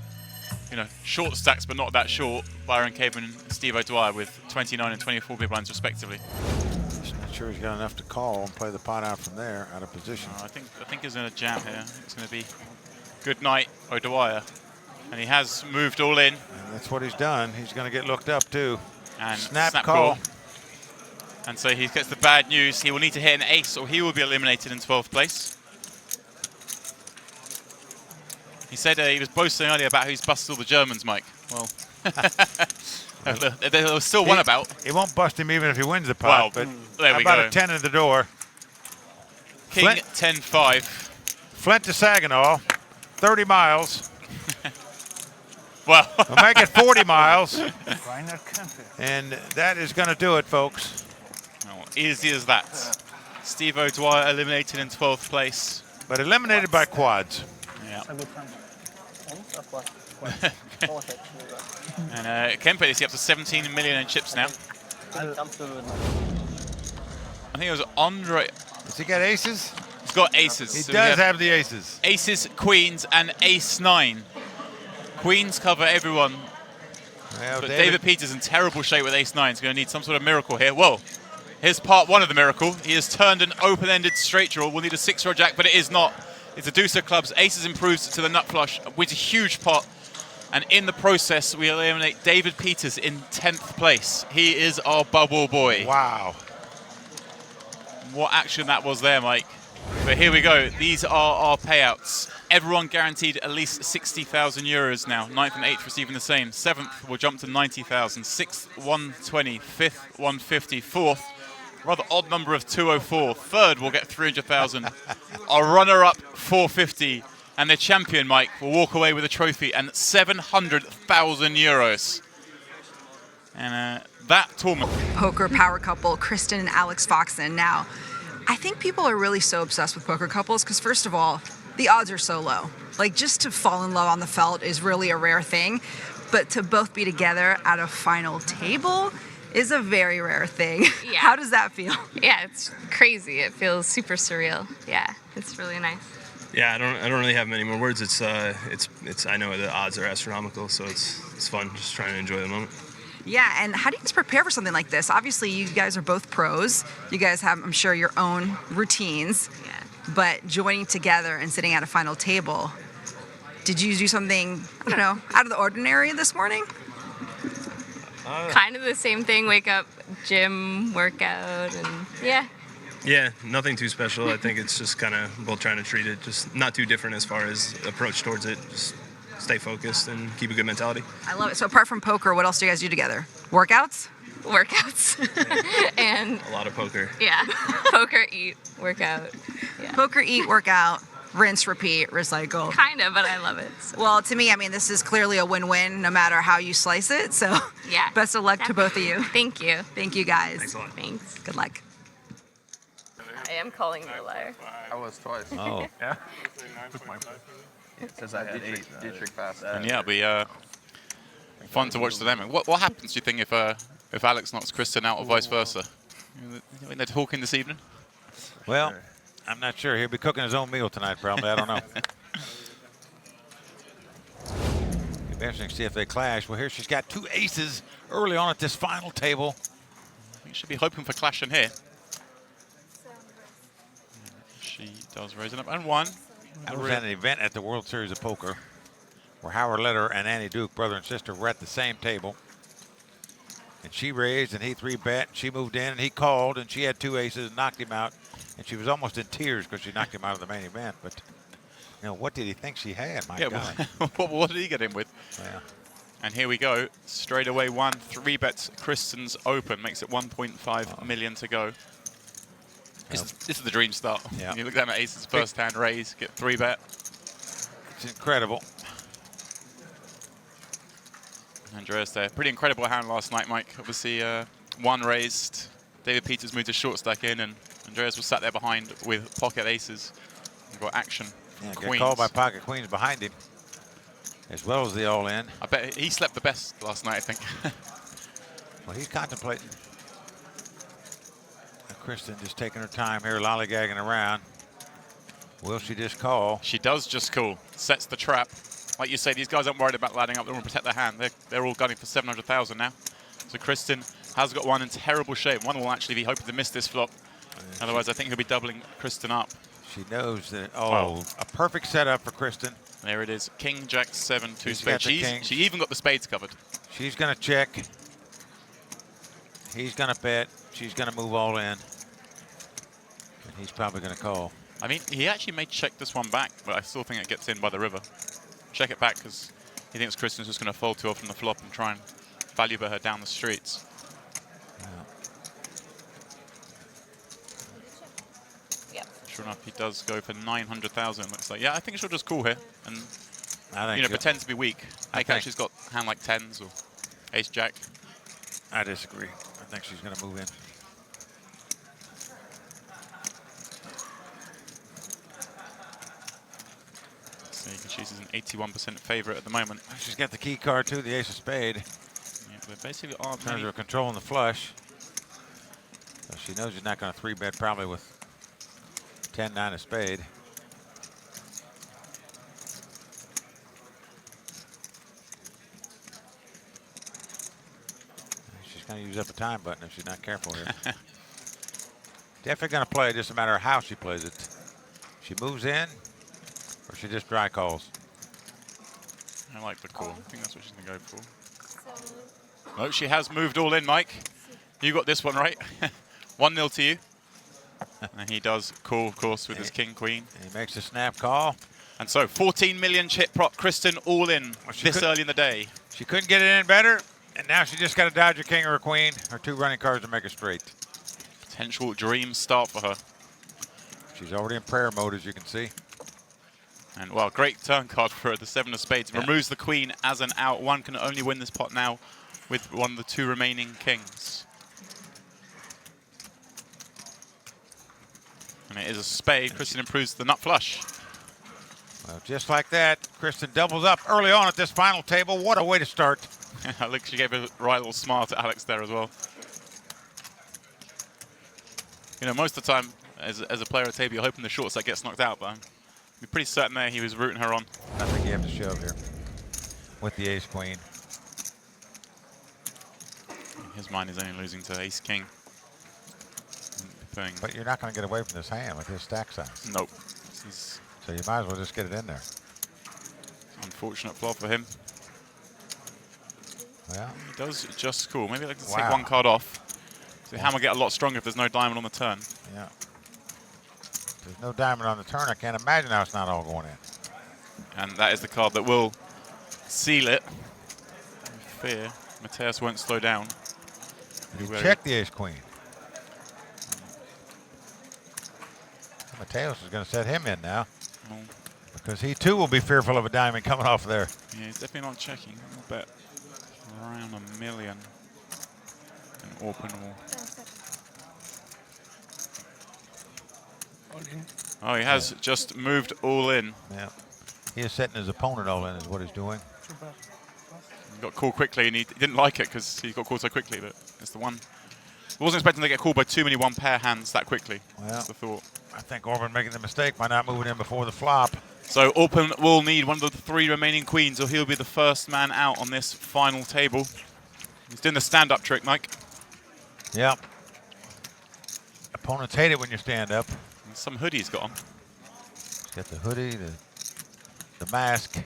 short stacks but not that short, Byron, Kaverman and Steve O'Dwyer with 29 and 24 big blinds respectively. Just not sure he's got enough to call and play the pot out from there, out of position. I think he's going to jam here. It's going to be good night, O'Dwyer. And he has moved all in. And that's what he's done. He's going to get looked up too. And snap call. And so he gets the bad news. He will need to hit an ace or he will be eliminated in 12th place. He said he was boasting earlier about how he's busted all the Germans, Mike. Well, there was still one about. He won't bust him even if he wins the pot, well, but there we about go. a 10 in the door. King 10-5. Flint to Saginaw, 30 miles. Well, we'll make it 40 miles. And that is going to do it, folks. Oh, easy as that. Steve O'Dwyer eliminated in 12th place. But eliminated by quads. Yeah. A good time. And Kempe is up to 17 million in chips now. I'm comfortable with I think it was Andre. Does he get aces? He's got aces. He So does have the aces. Aces, queens, and ace-9. Queens cover everyone. Well, But David Peters in terrible shape with ace-9. He's going to need some sort of miracle here. Whoa. Here's part one of the miracle. He has turned an open-ended straight draw. We'll need a 6-draw jack, but it is not. It's a deuce of clubs. Aces improves to the nut flush, with a huge pot. And in the process, we eliminate David Peters in 10th place. He is our bubble boy. Wow. What action that was there, Mike. But here we go. These are our payouts. Everyone guaranteed at least 60,000 euros now. 9th and 8th receiving the same. 7th will jump to 90,000. 6th, 120. 5th, 150. 4th, rather odd number of 204. 3rd will get 300,000. Our runner-up, 450. And the champion, Mike, will walk away with a trophy and 700,000 euros. And that tournament. Poker power couple, Kristen and Alex Foxen. Now, I think people are really so obsessed with poker couples because, first of all, the odds are so low. Like, just to fall in love on the felt is really a rare thing. But to both be together at a final table is a very rare thing. Yeah. How does that feel? Yeah, it's crazy. It feels super surreal. Yeah, it's really nice. Yeah, I don't really have many more words. It's I know the odds are astronomical, so it's fun just trying to enjoy the moment. Yeah, and how do you guys prepare for something like this? Obviously, you guys are both pros. You guys have, I'm sure, your own routines. Yeah. But joining together and sitting at a final table, did you do something, I don't know, out of the ordinary this morning? Kind of the same thing. Wake up, gym, workout, and yeah. Yeah, nothing too special. I think it's just kind of both trying to treat it just not too different as far as approach towards it. Just stay focused and keep a good mentality. I love it. So apart from poker, what else do you guys do together? Workouts? Workouts. And A lot of poker. yeah, poker, eat, workout. Yeah. Poker, eat, workout, rinse, repeat, recycle. Kind of, but I love it. So. Well, to me, I mean, this is clearly a win-win no matter how you slice it. So Yeah. best of luck to both of you. Thank you. Thank you, guys. Thanks a lot. Thanks. Good luck. I am calling you a liar. I was twice. Oh. Yeah. It says I had Dietrich passed. And yeah, it'll be fun to watch the dynamic. What happens, do you think, if Alex knocks Kristen out or vice versa? You think they're talking this evening? Well, I'm not sure. He'll be cooking his own meal tonight, probably. I don't know. It'll be interesting to see if they clash. Well, here she's got 2 aces early on at this final table. You should be hoping for clash in here. She does raise it up. And 1. I was at an event at the World Series of Poker where Howard Leder and Annie Duke, brother and sister, were at the same table. And she raised and he 3-bet. She moved in and he called and she had 2 aces and knocked him out. And she was almost in tears because she knocked him out of the main event. But, you know, what did he think she had? My God. What did he get in with? Yeah. And here we go. Straight away 1. 3-bets Kristen's open. Makes it 1.5 million to go. This is the dream start. Yeah. You look down at aces, first hand raise, get 3-bet. It's incredible. Andreas there. Pretty incredible hand last night, Mike. Obviously, 1 raised. David Peters moved his short stack in, and Andreas was sat there behind with pocket aces. You've got action from Yeah, queens. got called by pocket queens behind him, as well as the all-in. I bet he slept the best last night, I think. Well, he's contemplating. Kristen just taking her time here, lollygagging around. Will she just call? She does just call. Sets the trap. Like you say, these guys aren't worried about lining up. They want to protect their hand. They're all gunning for 700,000 now. So Kristen has got 1 in terrible shape. 1 will actually be hoping to miss this flop. Otherwise, I think he'll be doubling Kristen up. She knows that. Oh, a perfect setup for Kristen. There it is. King, Jack, 7, 2 She's got spades. the kings. She even got the spades covered. She's going to check. He's going to bet. She's going to move all in. And he's probably going to call. I mean, he actually may check this one back, but I still think it gets in by the river. Check it back because he thinks Kristen's just going to fold too often the flop and try and value bet her down the streets. Sure enough, he does go for 900,000. Looks like, yeah, I think she'll just call here and pretend to be weak. I think she's got hand like 10s or ace jack. I disagree. I think she's going to move in. So you can see she's an 81% favorite at the moment. She's got the key card too, the ace of spade. Yeah, but basically, in terms of controlling the flush. So she knows she's not going to 3-bet probably with 10-9 of spade. She's going to use up a time button if she's not careful here. Definitely going to play, it doesn't matter how she plays it. She moves in, or she just dry calls. I like the call. I think that's what she's going to go for. Oh, she has moved all in, Mike. You got this one right. 1-0 to you. And he does call, of course, with his king, queen. He makes a snap call. And so 14 million chip prop, Kristen all in this early in the day. She couldn't get it in better, and now she just got to dodge a king or a queen, or 2 running cards to make it straight. Potential dream start for her. She's already in prayer mode, as you can see. And, well, great turn card for her, the 7 of spades. Removes the queen as an out. One can only win this pot now with one of the 2 remaining kings. And it is a spade. Kristen improves the nut flush. Well, just like that, Kristen doubles up early on at this final table. What a way to start. I think she gave a right little smile to Alex there as well. You know, most of the time, as a player at table, you're hoping the short set gets knocked out, but I'm pretty certain there he was rooting her on. I think you have to shove here with the ace-queen. In his mind, he's only losing to ace-king. But you're not going to get away from this hand with his stack size. Nope. So you might as well just get it in there. Unfortunate flop for him. Well, he does just call. Maybe let's take one card off. So the hand will get a lot stronger if there's no diamond on the turn. Yeah. There's no diamond on the turn. I can't imagine how it's not all going in. And that is the card that will seal it. I fear Mateos won't slow down. Check the ace-queen. Mateos is going to set him in now. Oh. Because he too will be fearful of a diamond coming off there. Yeah, he's definitely not checking. I'll bet around $1 million. And Orpen will. Oh, he has just moved all in. Yeah. He is setting his opponent all in is what he's doing. He got called quickly and he didn't like it because he got called so quickly, but it's the one. I wasn't expecting to get called by too many one-pair hands that quickly. Well, that's the thought. I think Orpen making the mistake by not moving in before the flop. So Orpen will need one of the 3 remaining queens, or he'll be the first man out on this final table. He's doing the stand-up trick, Mike. Yep. Opponents hate it when you stand up. And some hoodie he's got on. He's got the hoodie, the mask.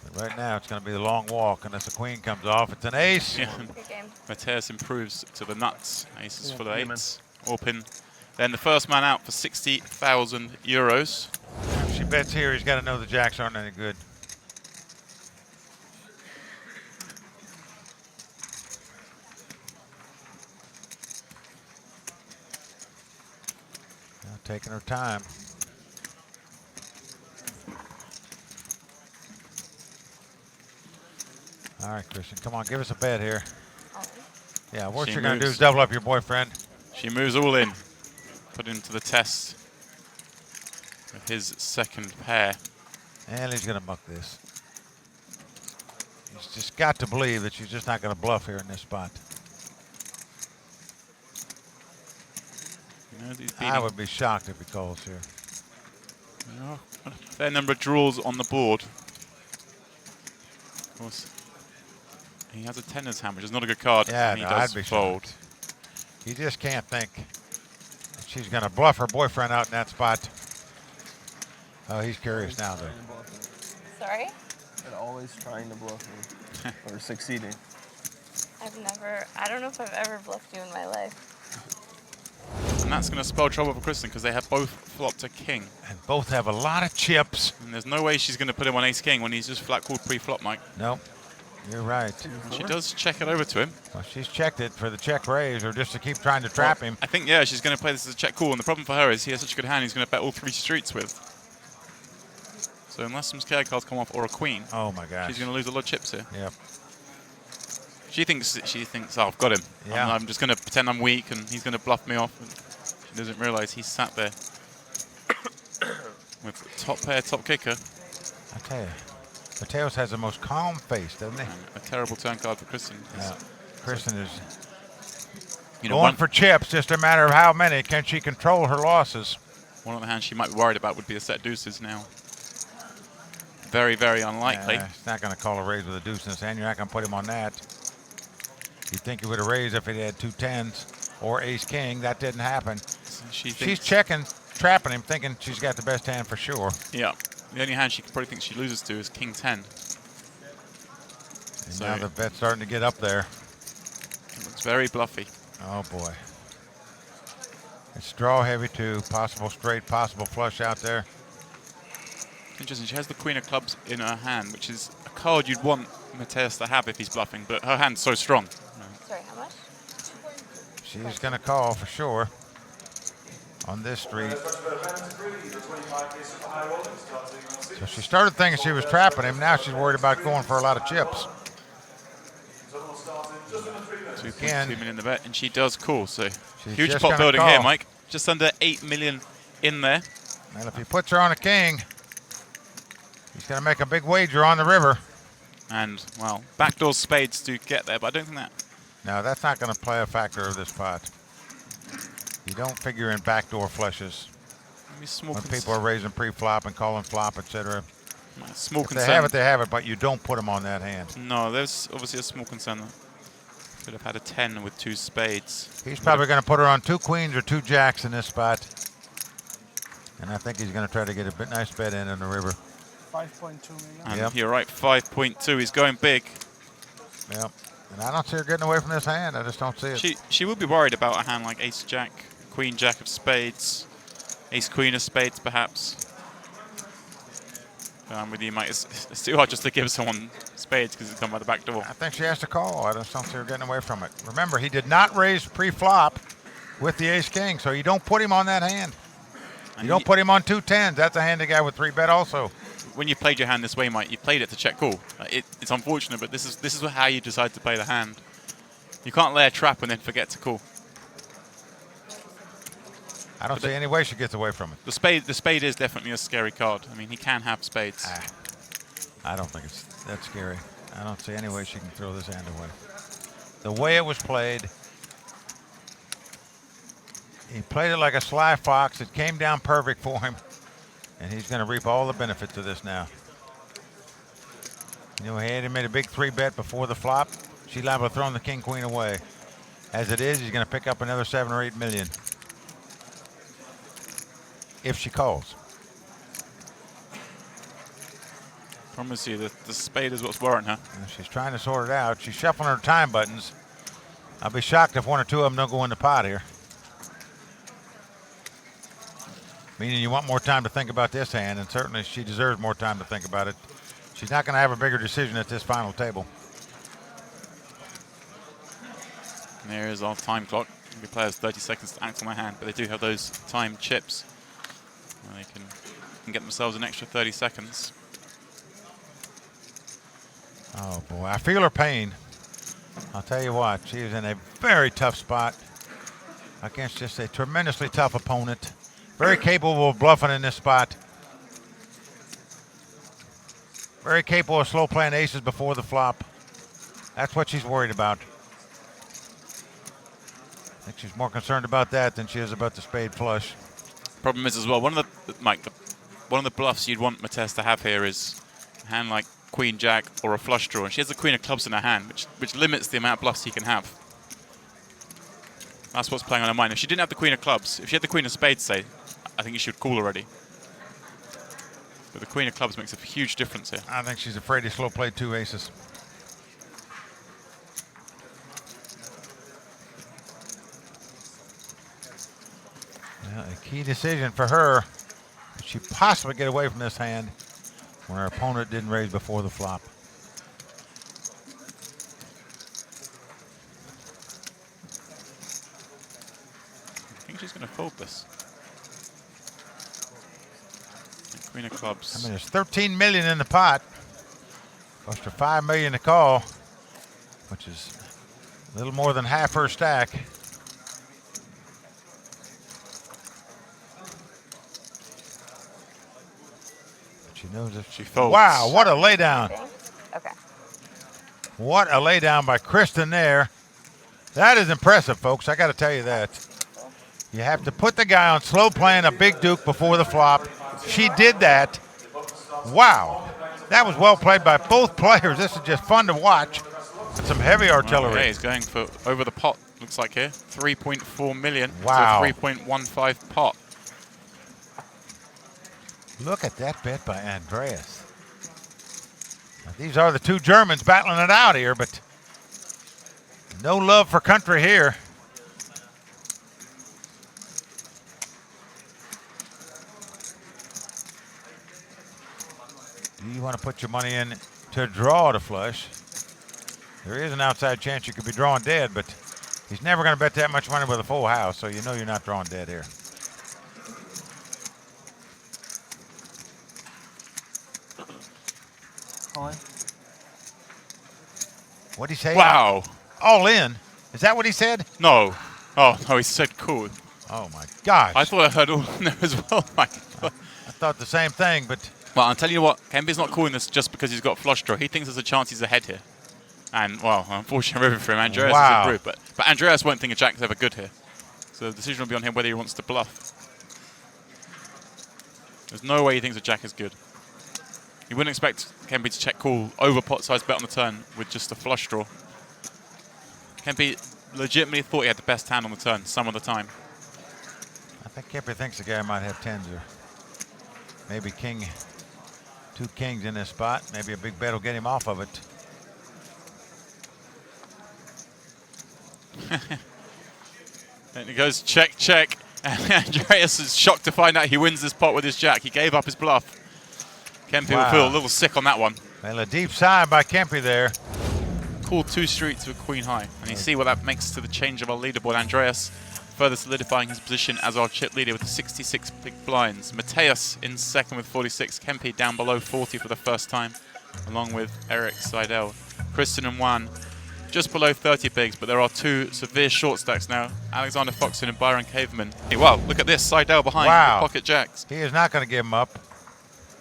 But right now it's going to be the long walk unless the queen comes off. It's an ace. Good game. Mateos improves to the nuts. Aces full of 8s. Orpen. Then the first man out for 60,000 euros. If she bets here, he's got to know the jacks aren't any good. Now taking her time. All right, Kristen, come on, give us a bet here. Yeah, what you're going to do is double up your boyfriend. She moves all in. Put him to the test with his second pair. And he's going to muck this. He's just got to believe that she's just not going to bluff here in this spot. I would be shocked if he calls here. Yeah, a fair number of draws on the board. Of course, he has a tenner's hand, which is not a good card. Yeah, and he no, does I'd be fold. shocked. He just can't think. she's going to bluff her boyfriend out in that spot. Oh, he's curious now, though. Sorry? They're always trying to bluff me or succeeding. I don't know if I've ever bluffed you in my life. And that's going to spell trouble for Kristen because they have both flopped a king. And both have a lot of chips. And there's no way she's going to put him on ace-king when he's just flat called pre-flop, Mike. Nope. You're right. She does check it over to him. Well, she's checked it for the check raise or just to keep trying to trap him. I think, yeah, she's going to play this as a check call. And the problem for her is he has such a good hand, he's going to bet all 3 streets with. So unless some scare cards come off or a queen, oh my gosh, she's going to lose a lot of chips here. Yep. She thinks, oh, I've got him. Yeah. I'm just going to pretend I'm weak and he's going to bluff me off. And she doesn't realize he's sat there with top pair, top kicker. I tell you, Mateos has the most calm face, doesn't he? And a terrible turn card for Kristen. Yeah. Kristen is you know, going for chips, just a matter of how many. Can she control her losses? One of the hands she might be worried about would be a set deuces now. Very, very unlikely. He's not going to call a raise with a deuce in his hand. You're not going to put him on that. You'd think he would have raised if he had 2 10s or ace-king. That didn't happen. So she's checking, trapping him, thinking she's got the best hand for sure. Yeah. The only hand she probably thinks she loses to is king 10. And now the bet's starting to get up there. It looks very bluffy. Oh, boy. It's draw heavy, too. Possible straight, possible flush out there. Interesting. She has the queen of clubs in her hand, which is a card you'd want Mateos to have if he's bluffing, but her hand's so strong. Sorry, how much? She's going to call for sure on this street. So she started thinking she was trapping him. Now she's worried about going for a lot of chips. 2.2 million in the bet, and she does call. So She's huge just pot gonna building call. here, Mike. Just under 8 million in there. And if he puts her on a king, he's going to make a big wager on the river. And, well, backdoor spades do get there, but I don't think that... No, that's not going to play a factor of this pot. You don't figure in backdoor flushes Maybe small when people are raising pre-flop and calling flop, etc. Small If concern. they have it, but you don't put them on that hand. No, there's obviously a small concern. Could have had a 10 with 2 spades. He's probably going to put her on 2 queens or 2 jacks in this spot. And I think he's going to try to get a nice bet in the river. 5.2 million. And Yep. you're right, 5.2. He's going big. Yep. And I don't see her getting away from this hand. I just don't see it. She will be worried about a hand like ace jack, queen jack of spades, ace queen of spades perhaps. With you, Mike, it's too hard just to give someone spades because it's come by the back door. I think she has to call. I just don't see her getting away from it. Remember, he did not raise pre-flop with the ace-king, so you don't put him on that hand. You don't put him on 2 10s. That's a hand the guy with 3 bet also. When you played your hand this way, Mike, you played it to check call. It's unfortunate, but this is how you decide to play the hand. You can't lay a trap and then forget to call. I don't see any way she gets away from it. The spade is definitely a scary card. I mean, he can have spades. I don't think it's that scary. I don't see any way she can throw this hand away. The way it was played, he played it like a sly fox. It came down perfect for him, and he's going to reap all the benefits of this now. You know, he had made a big 3 bet before the flop. She's liable to throw the king queen away. As it is, he's going to pick up another 7 or 8 million if she calls. Promise you, the spade is what's worrying her. And she's trying to sort it out. She's shuffling her time buttons. I'll be shocked if 1 or 2 of them don't go in the pot here. Meaning you want more time to think about this hand, and certainly she deserves more time to think about it. She's not going to have a bigger decision at this final table. And there is our time clock. The player has 30 seconds to act on their hand, but they do have those timed chips. Where they can get themselves an extra 30 seconds. Oh, boy. I feel her pain. I'll tell you what. She is in a very tough spot against just a tremendously tough opponent. Very capable of bluffing in this spot. Very capable of slow playing aces before the flop. That's what she's worried about. I think she's more concerned about that than she is about the spade flush. Problem is as well, one of the bluffs you'd want Mateos to have here is a hand like queen jack or a flush draw, and she has the queen of clubs in her hand, which limits the amount of bluffs he can have. That's what's playing on her mind. If she didn't have the queen of clubs, if she had the queen of spades, say, I think she would call already. But the queen of clubs makes a huge difference here. I think she's afraid to slow play 2 aces. Well, a key decision for her. Could she possibly get away from this hand when her opponent didn't raise before the flop? I think she's going to fold this. The queen of clubs. I mean, there's 13 million in the pot. Cost her 5 million to call, which is a little more than half her stack. But she knows if she folds. Wow, what a laydown. Okay. What a laydown by Kristen there. That is impressive, folks. I got to tell you that. You have to put the guy on slow playing a big duke before the flop. She did that. Wow. That was well played by both players. This is just fun to watch. Some heavy artillery. Yeah, he's going for over the pot, looks like here. 3.4 million Wow. to 3.15 pot. Look at that bet by Andreas. Now, these are the two Germans battling it out here, but no love for country here. Do you want to put your money in to draw the flush? There is an outside chance you could be drawing dead, but he's never going to bet that much money with a full house, so you know you're not drawing dead here. What'd he say? Wow. All in? Is that what he said? No. Oh, no, he said cool. Oh, my gosh. I thought I heard all in there as well. I thought the same thing, but... Well, I'll tell you what, Kempe's not calling this just because he's got a flush draw. He thinks there's a chance he's ahead here. And, well, unfortunately for him, Andreas is through. But Andreas won't think a jack's ever good here. So the decision will be on him whether he wants to bluff. There's no way he thinks a jack is good. You wouldn't expect Kempe to check call over pot size bet on the turn with just a flush draw. Kempe legitimately thought he had the best hand on the turn some of the time. I think Kempe thinks the guy might have tens or maybe king, 2 kings in this spot. Maybe a big bet will get him off of it. And it goes check, check. And Andreas is shocked to find out he wins this pot with his jack. He gave up his bluff. Kempe will feel a little sick on that one. Well, a deep sigh by Kempe there. Call 2 street to a queen high. And you see what that makes to the change of our leaderboard. Andreas further solidifying his position as our chip leader with the 66 big blinds. Mateos in second with 46. Kempe down below 40 for the first time, along with Erik, Seidel. Kristen and Juan just below 30 bigs, but there are 2 severe short stacks now. Alexander Foxen and Byron Kaverman. Hey, wow, look at this. Seidel behind the pocket jacks. He is not going to give him up.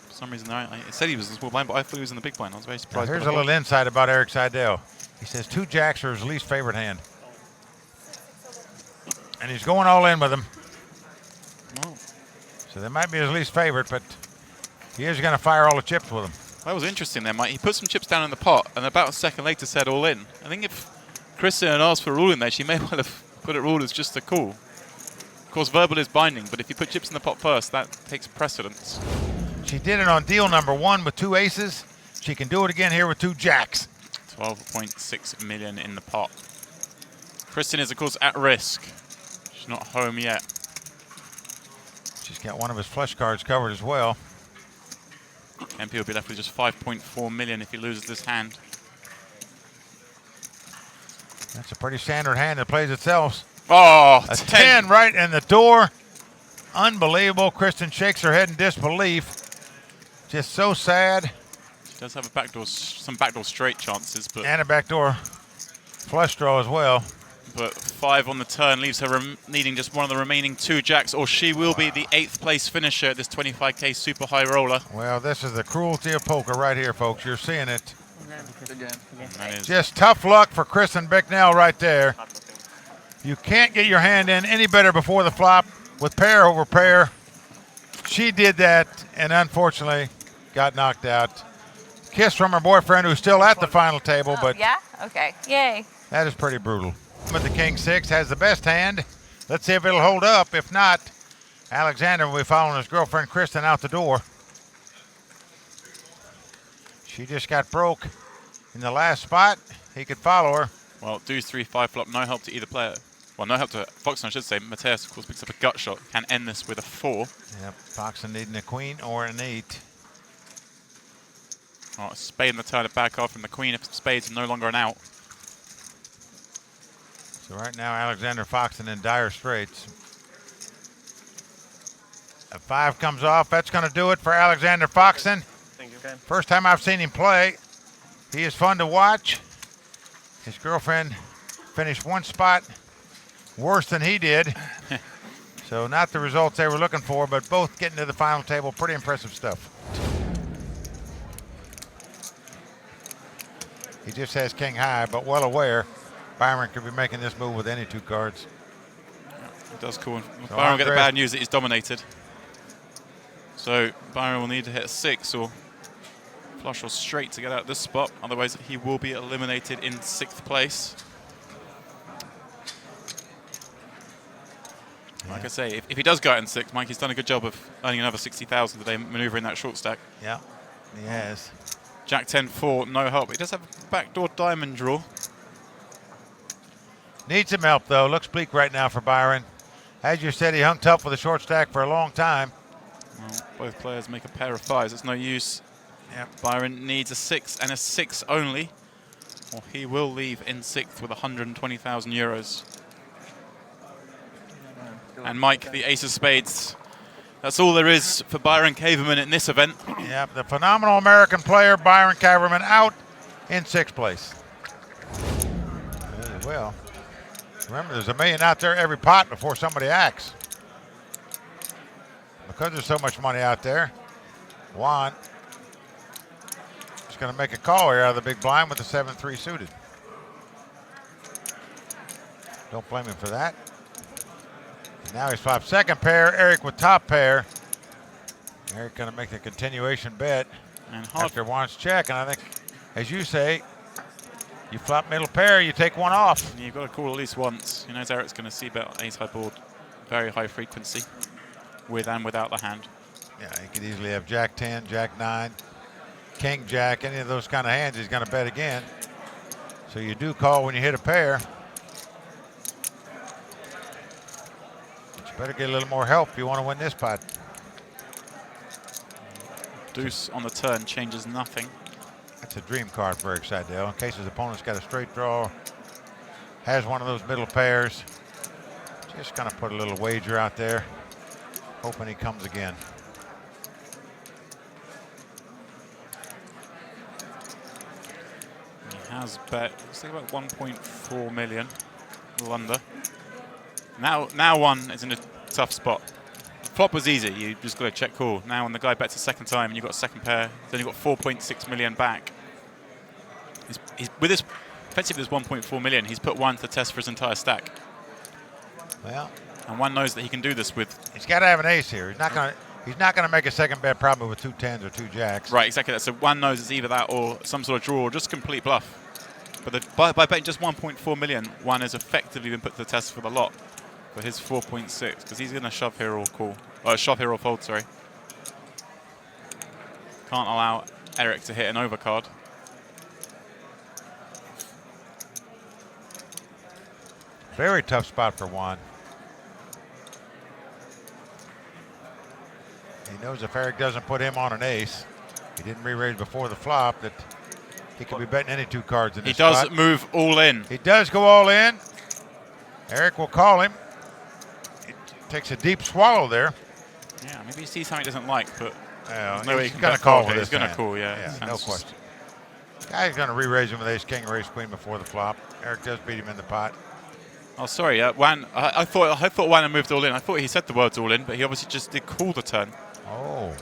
For some reason, I said he was in the small blind, but I thought he was in the big blind. I was very surprised. Now, here's a little insight about Erik Seidel. He says 2 jacks are his least favorite hand. And he's going all in with them. Oh. So they might be his least favorite, but he is going to fire all the chips with them. That was interesting there, Mike. He put some chips down in the pot, and about a second later said all in. I think if Kristen had asked for all in there, she may well have put it all as just a call. Of course, verbal is binding, but if you put chips in the pot first, that takes precedence. She did it on deal number 1 with 2 aces. She can do it again here with 2 jacks. 12.6 million in the pot. Kristen is, of course, at risk. She's not home yet. She's got one of his flush cards covered as well. Kempe will be left with just 5.4 million if he loses this hand. That's a pretty standard hand that plays itself. Oh, a 10 right in the door. Unbelievable. Kristen shakes her head in disbelief. Just so sad. She does have a backdoor, some backdoor straight chances, but and a backdoor flush draw as well. But 5 on the turn leaves her needing just one of the remaining 2 jacks, or she will be the 8th place finisher at this 25K Super High Roller. Well, this is the cruelty of poker right here, folks. You're seeing it. That is just tough luck for Kristen Bicknell right there. You can't get your hand in any better before the flop with pair over pair. She did that and unfortunately got knocked out. Kiss from her boyfriend who's still at the final table, but yeah? Okay. Yay. that is pretty brutal. But the king six has the best hand. Let's see if it'll hold up. If not, Alexander will be following his girlfriend Kristen out the door. She just got broke in the last spot. He could follow her. Well, deuce 3-5 flop, no help to either player. Well, no help to Foxen, I should say. Mateos, of course, picks up a gut shot. Can end this with a 4. Yep, Foxen needing a queen or an 8. Oh, a spade in the turn to back off, and the queen of spades is no longer an out. So right now, Alexander Foxen in dire straits. A 5 comes off. That's going to do it for Alexander Foxen. Thank you, Ken. First time I've seen him play. He is fun to watch. His girlfriend finished one spot worse than he did. So not the results they were looking for, but both getting to the final table. Pretty impressive stuff. He just has king high, but well aware Byron could be making this move with any 2 cards. It does cool. So Byron will get the Andreas- bad news that he's dominated. So Byron will need to hit a 6 or flush or straight to get out of this spot. Otherwise, he will be eliminated in 6th place. Like I say, if he does go out in 6th, Mike, he's done a good job of earning another 60,000 today, maneuvering that short stack. Yeah, he has. Jack 10-4, no help. He does have a backdoor diamond draw. Needs some help, though. Looks bleak right now for Byron. As you said, he hung tough with a short stack for a long time. Well, both players make a pair of 5s. It's no use. Yep. Byron needs a 6 and a 6 only, or he will leave in 6th with 120,000 euros. And Mike, the ace of spades. That's all there is for Byron Kaverman in this event. Yep, the phenomenal American player, Byron Kaverman, out in 6th place. Very well. Remember, there's $1 million out there every pot before somebody acts. Because there's so much money out there, Juan is going to make a call here out of the big blind with the 7-3 suited. Don't blame him for that. And now he's flopped second pair, Erik with top pair. Erik going to make the continuation bet And hard. after Juan's check. And I think, as you say, you flop middle pair, you take one off. You've got to call at least once. He knows Eric's going to see bet ace high board, very high frequency, with and without the hand. Yeah, he could easily have Jack 10, Jack 9, King Jack, any of those kind of hands he's going to bet again. So you do call when you hit a pair. But you better get a little more help if you want to win this pot. Deuce on the turn changes nothing. That's a dream card for Erik Seidel in case his opponent's got a straight draw, has one of those middle pairs. Just going to put a little wager out there, hoping he comes again. He has bet, let's think about 1.4 million, a little under. Now one is in a tough spot. Flop was easy, you just got to check call. Now when the guy bets a second time and you've got a second pair, then you've got 4.6 million back. He's with this, effectively this 1.4 million, he's put one to the test for his entire stack. Well, and one knows that he can do this with. He's got to have an ace here. He's not going to make a second bet probably with 2 10s or 2 jacks. Right, exactly that. So one knows it's either that or some sort of draw or just complete bluff. But by betting just 1.4 million, one has effectively been put to the test for the lot. For his 4.6, because he's going to shove here or call. Shove here or fold, sorry. Can't allow Erik to hit an overcard. Very tough spot for Juan. He knows if Erik doesn't put him on an ace, he didn't re-raise before the flop, that he could be betting any 2 cards in this spot. He does move all in. He does go all in. Erik will call him. Takes a deep swallow there. Yeah, maybe he sees something he doesn't like, but no way he can call with He's this going to hand. call, yeah. No question. Guy's going to re-raise him with ace king or ace queen before the flop. Erik does beat him in the pot. Oh, sorry, Juan. I thought Juan had moved all in. I thought he said the words all in, but he obviously just did call the turn. Oh.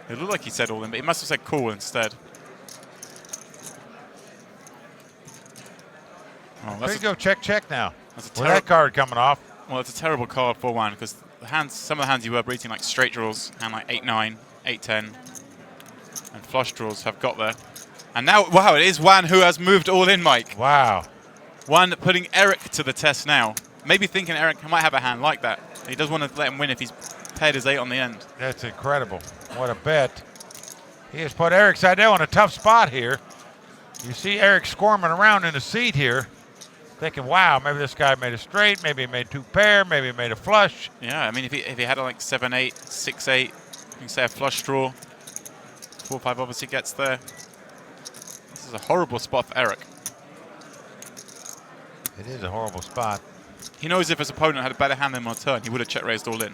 It looked like he said all in, but he must have said call instead. Oh, There you go, check now. That's a With that card coming off. Well, it's a terrible card for Juan because some of the hands you were beating, like straight draws, hand like 8-9, 8-10, and flush draws have got there. And now, wow, it is Juan who has moved all in, Mike. Wow. Juan putting Erik to the test now. Maybe thinking Erik might have a hand like that. He does want to let him win if he's paired his 8 on the end. That's incredible. What a bet. He has put Erik Seidel in a tough spot here. You see Erik squirming around in the seat here, thinking, wow, maybe this guy made a straight, maybe he made 2 pair, maybe he made a flush. Yeah, I mean, if he had like 7-8, 6-8, you can say a flush draw. 4-5 obviously gets there. This is a horrible spot for Erik. It is a horrible spot. He knows if his opponent had a better hand than him on turn, he would have check raised all in.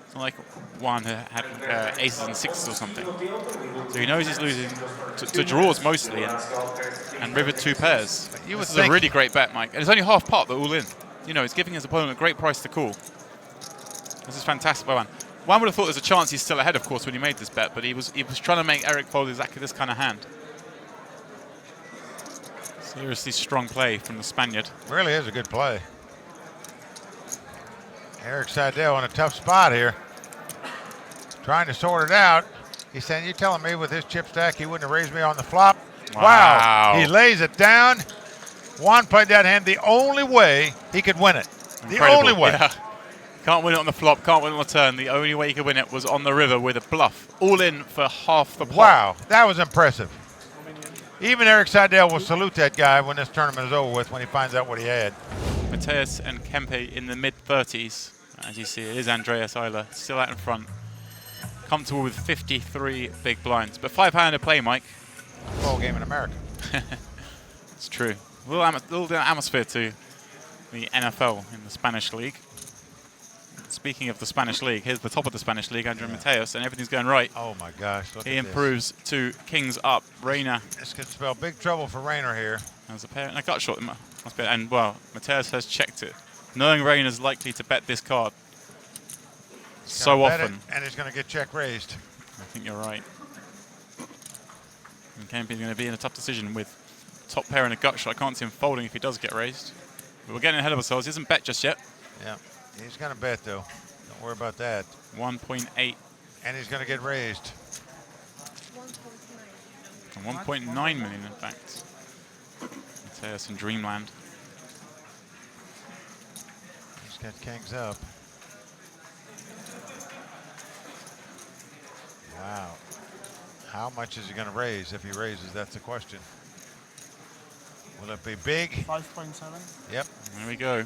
It's not like Juan had aces and 6s or something. So he knows he's losing to draws mostly and river 2 pairs. This is a really great bet, Mike. And it's only half pot, but all in. You know, it's giving his opponent a great price to call. This is fantastic by Juan. Juan would have thought there's a chance he's still ahead, of course, when he made this bet, but he was trying to make Erik fold exactly this kind of hand. Seriously strong play from the Spaniard. Really is a good play. Erik Seidel in a tough spot here. Trying to sort it out. He's saying, you telling me with his chip stack he wouldn't have raised me on the flop? Wow. He lays it down. Juan played that hand the only way he could win it. The only way. Yeah. Can't win it on the flop, can't win it on the turn. The only way he could win it was on the river with a bluff. All in for half the pot. Wow, that was impressive. Even Erik Seidel will salute that guy when this tournament is over with, when he finds out what he had. Mateos and Kempe in the mid-30s. As you see, it is Andreas Eiler still out in front. Comfortable with 53 big blinds. But 5-hander play, Mike. Ball game in America. It's true. A little atmosphere to the NFL in the Spanish League. Speaking of the Spanish League, here's the top of the Spanish League, Adrian Mateos, and everything's going right. Oh my gosh, look he at improves to kings up. Reina. This could spell big trouble for Reina here. There's a pair and a gut shot. Must be, and well, Mateos has checked it, knowing Reina's likely to bet this card so often. And he's going to get check raised. I think you're right. And Kempe's going to be in a tough decision with top pair and a gut shot. I can't see him folding if he does get raised. But we're getting ahead of ourselves. He hasn't bet just yet. Yeah, he's going to bet though. Don't worry about that. 1.8. And he's going to get raised. 1.9 million, in fact. Mateos in Dreamland. He's got kings up. Wow. How much is he going to raise? If he raises, that's the question. Will it be big? 5.7. Yep. There we go.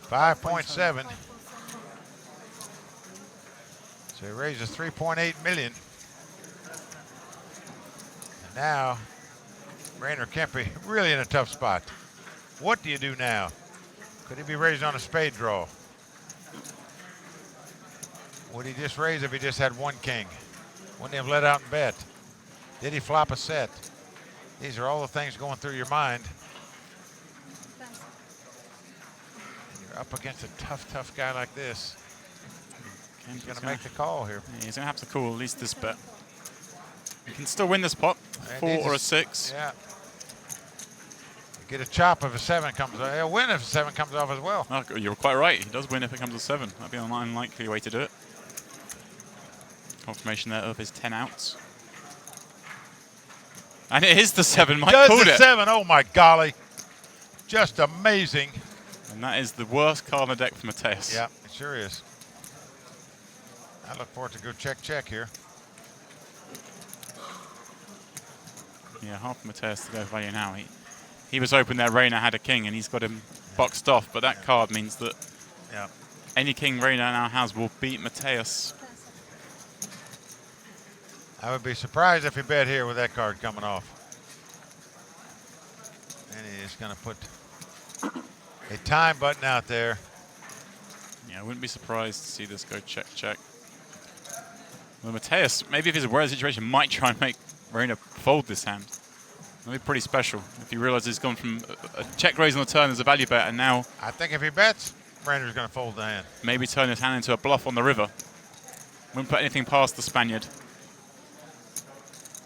5.7. So he raises 3.8 million. And now, Rainer Kempe really in a tough spot. What do you do now? Could he be raised on a spade draw? Would he just raise if he just had 1 king? Wouldn't he have let out and bet? Did he flop a set? These are all the things going through your mind. And you're up against a tough guy like this. He's going to make the call here. Yeah, he's going to have to call at least this bet. He can still win this pot. 4 or a 6. Yeah. Get a chop if a 7 comes off. He'll win if a 7 comes off as well. Oh, you're quite right. He does win if it comes to 7. That'd be an unlikely way to do it. Confirmation there of his 10 outs. And it is the 7. Mike does called the it. 7. Oh my golly. Just amazing. And that is the worst card on the deck for Mateos. Yeah, it sure is. I look forward to go check here. Yeah, half Mateos to go value now. He was hoping that Reina had a king and he's got him boxed off, but that card means that any king Reina now has will beat Mateos. I would be surprised if he bet here with that card coming off. And he is going to put a time button out there. Yeah, I wouldn't be surprised to see this go check. Well, Mateos, maybe if he's aware of the situation, might try and make Reina fold this hand. That'd be pretty special if he realizes he's gone from a check raise on the turn as a value bet, and now I think if he bets, Reina's going to fold the hand. Maybe turn his hand into a bluff on the river. Wouldn't put anything past the Spaniard.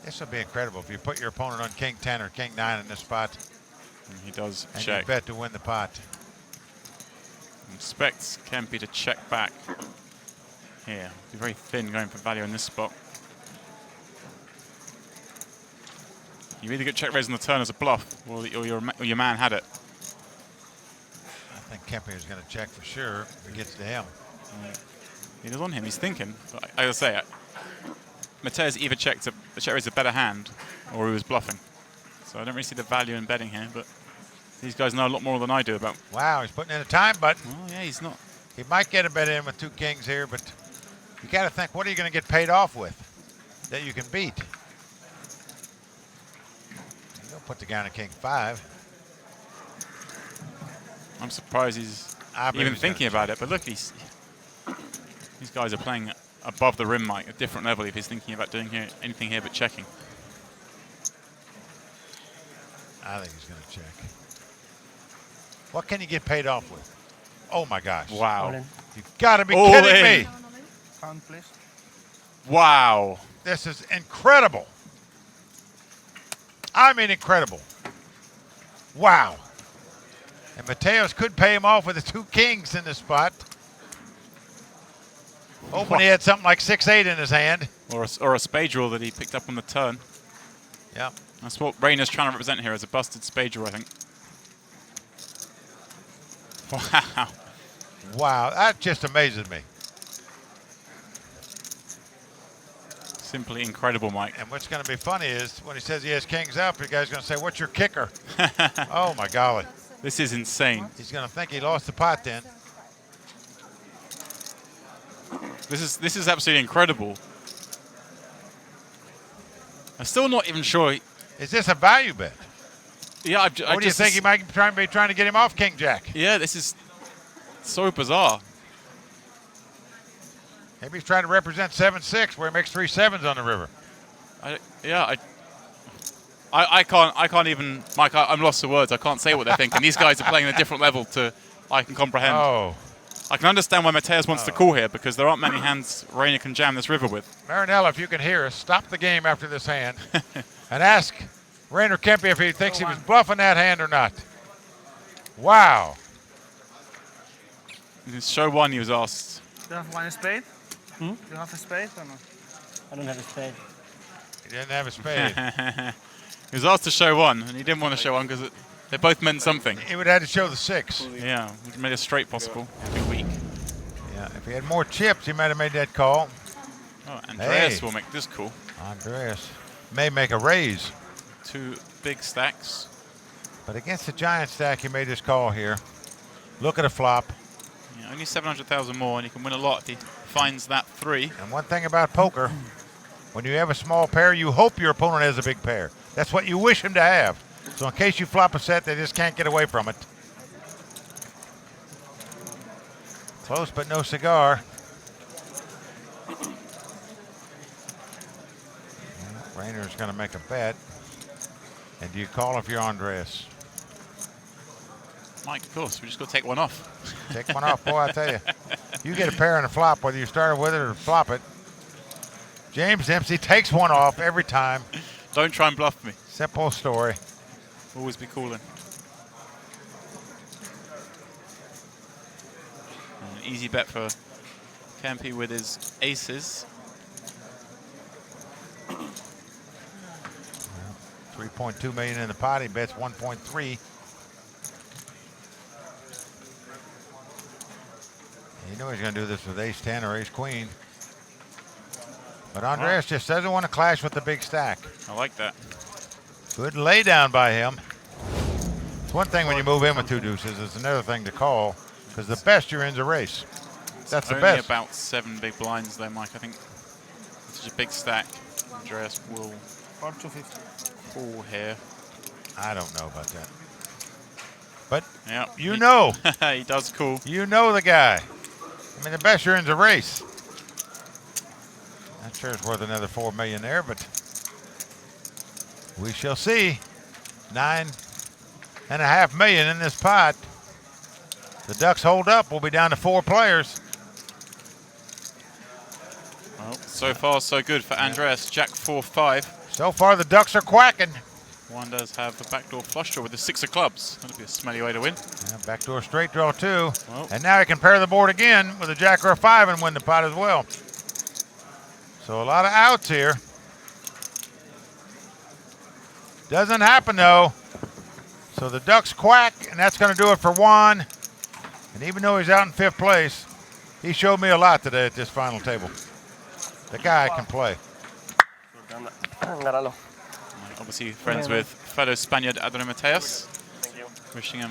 This would be incredible if you put your opponent on king 10 or king 9 in this spot. And he does and check. You bet to win the pot. Expects Kempe to check back here. Be very thin going for value in this spot. You either get check raised on the turn as a bluff, or your man had it. I think Kempe is going to check for sure if it gets to him. It is on him. He's thinking. But I gotta say, Mateos either checked the check raised a better hand, or he was bluffing. So I don't really see the value in betting here. But these guys know a lot more than I do about. Wow, he's putting in a time button. Well, yeah, he's not. He might get a bet in with 2 kings here, but you got to think, what are you going to get paid off with that you can beat? You don't put the guy on a king 5. I'm surprised he's even thinking about it. But look, these guys are playing above the rim, Mike, a different level. If he's thinking about doing anything here but checking. I think he's going to check. What can you get paid off with? Oh my gosh! Wow! You've got to be kidding me! Count, please. Wow! This is incredible. I mean, incredible. Wow! And Mateos could pay him off with the 2 kings in this spot. Hoping he had something like 6-8 in his hand. Or a spade draw that he picked up on the turn. Yeah. That's what Rayner's trying to represent here as a busted spade draw, I think. Wow. Wow, that just amazes me. Simply incredible, Mike. And what's going to be funny is when he says he has kings up, the guy's going to say, "What's your kicker?" Oh my golly. This is insane. He's going to think he lost the pot then. This is absolutely incredible. I'm still not even sure. Is this a value bet? Yeah, Or do you think he might be trying to get him off King Jack? Yeah, this is so bizarre. Maybe he's trying to represent 7-6 where he makes 3 7s on the river. I can't even, Mike, I'm lost for words. I can't say what they're thinking. These guys are playing at a different level to I can comprehend. Oh. I can understand why Mateos wants to call here because there aren't many hands Rayner can jam this river with. Marinella, if you can hear us, stop the game after this hand and ask Rayner Kempe if he thinks he was bluffing that hand or not. Wow. In show 1, he was asked. Do you have one spade? Do you have a spade or not? I don't have a spade. He didn't have a spade. He was asked to show 1, and he didn't want to show 1 because they both meant something. He would have had to show the 6. Yeah, which made a straight possible. Too weak. Yeah, if he had more chips, he might have made that call. Oh, Andreas will make this call. Andreas may make a raise. 2 big stacks. But against the giant stack, he made his call here. Look at a flop. Yeah, only 700,000 more, and he can win a lot if he finds that 3. And one thing about poker, when you have a small pair, you hope your opponent has a big pair. That's what you wish him to have. So in case you flop a set, they just can't get away from it. Close but no cigar. Rayner's going to make a bet. And do you call if you're Andreas? Mike, of course, we just got to take one off. Take one off, boy, I tell you. You get a pair and a flop, whether you started with it or flop it. James Dempsey takes one off every time. Don't try and bluff me. Simple story. Always be calling. An easy bet for Kempe with his aces. 3.2 million in the pot. He bets 1.3. You know he's going to do this with ace 10 or ace queen. But Andreas just doesn't want to clash with the big stack. I like that. Good lay down by him. It's one thing when you move in with 2 deuces. It's another thing to call because the best you're in's a race. That's the only best. About 7 big blinds though, Mike. I think it's such a big stack. Andreas will Or 250. call here. I don't know about that. But Yeah, you know. He does call. You know the guy. I mean, the best you're in's a race. Not sure it's worth another 4 million there, but we shall see. 9.5 million in this pot. The Ducks hold up. We'll be down to 4 players. Well, so far so good for Andreas. Jack 4-5. So far the Ducks are quacking. Juan does have a backdoor flush draw with the 6 of clubs. That'll be a smelly way to win. Yeah, backdoor straight draw too. Well. And now he can pair the board again with a Jack or a 5 and win the pot as well. So a lot of outs here. Doesn't happen, though. So the Ducks quack, and that's going to do it for Juan. And even though he's out in 5th place, he showed me a lot today at this final table. The guy can play. Obviously friends with fellow Spaniard Adrian Mateos. Wishing him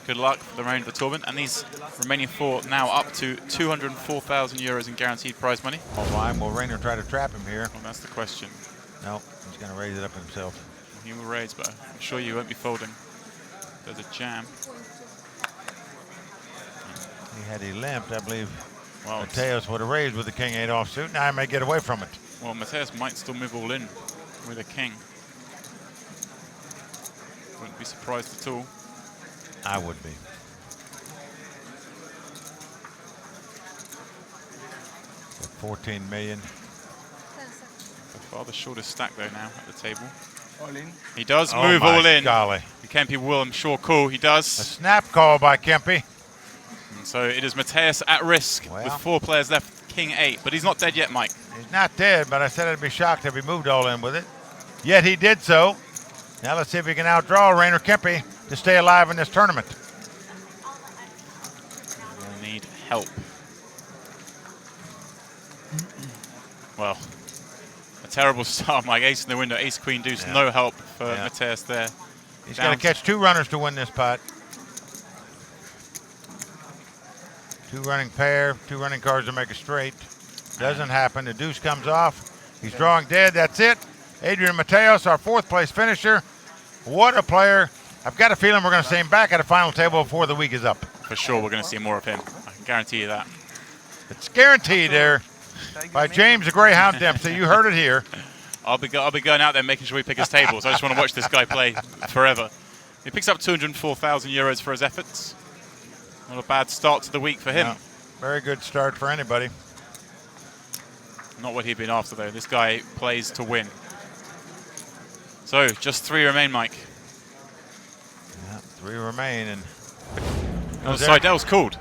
good luck for the remainder of the tournament. And these remaining 4 now up to 204,000 euros in guaranteed prize money. All right, will Rainer try to trap him here? Well, that's the question. No, he's going to raise it up himself. He will raise, but I'm sure you won't be folding. There's a jam. He had he limped, I believe. Well, Mateos would have raised with the king-8 offsuit. Now he may get away from it. Well, Mateos might still move all in with a king. Wouldn't be surprised at all. I would be. At 14 million. By far the shortest stack though now at the table. All in. He does move all in. Golly. Kempe will, I'm sure, call. He A does. snap call by Kempe. And so it is Mateos at risk Well. with 4 players left. King 8, but he's not dead yet, Mike. He's not dead, but I said I'd be shocked if he moved all in with it. Yet he did so. Now let's see if he can outdraw Rainer Kempe to stay alive in this tournament. We'll need help. Well, a terrible start, Mike. Ace in the window, ace, queen, deuce. Yeah. No help for Yeah. Mateos there. He's got to catch 2 runners to win this pot. 2 running pair, 2 running cards to make a straight. Doesn't happen. The deuce comes off. He's drawing dead. That's it. Adrian Mateos, our 4th place finisher. What a player. I've got a feeling we're going to see him back at the final table before the week is up. For sure, we're going to see more of him. I can guarantee you that. It's guaranteed there by James the Greyhound Dempsey. You heard it here. I'll be going out there making sure we pick his tables. I just want to watch this guy play forever. He picks up 204,000 euros for his efforts. Not a bad start to the week for him. No, very good start for anybody. Not what he'd been after, though. This guy plays to win. So, just 3 remain, Mike. Yeah, 3 remain. And Oh, Seidel's called.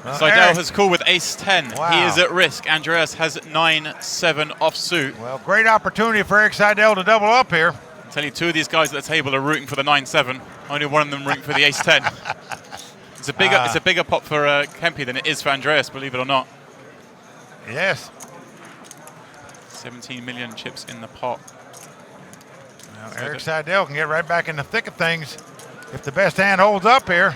Seidel Erik. has called with ace-10. Wow. He is at risk. Andreas has 9-7 offsuit. Well, great opportunity for Erik Seidel to double up here. I tell you, 2 of these guys at the table are rooting for the 9-7. Only one of them rooting for the ace-10. It's a bigger pot for Kempe than it is for Andreas, believe it or not. Yes. 17 million chips in the pot. Well, Erik Seidel can get right back in the thick of things if the best hand holds up here.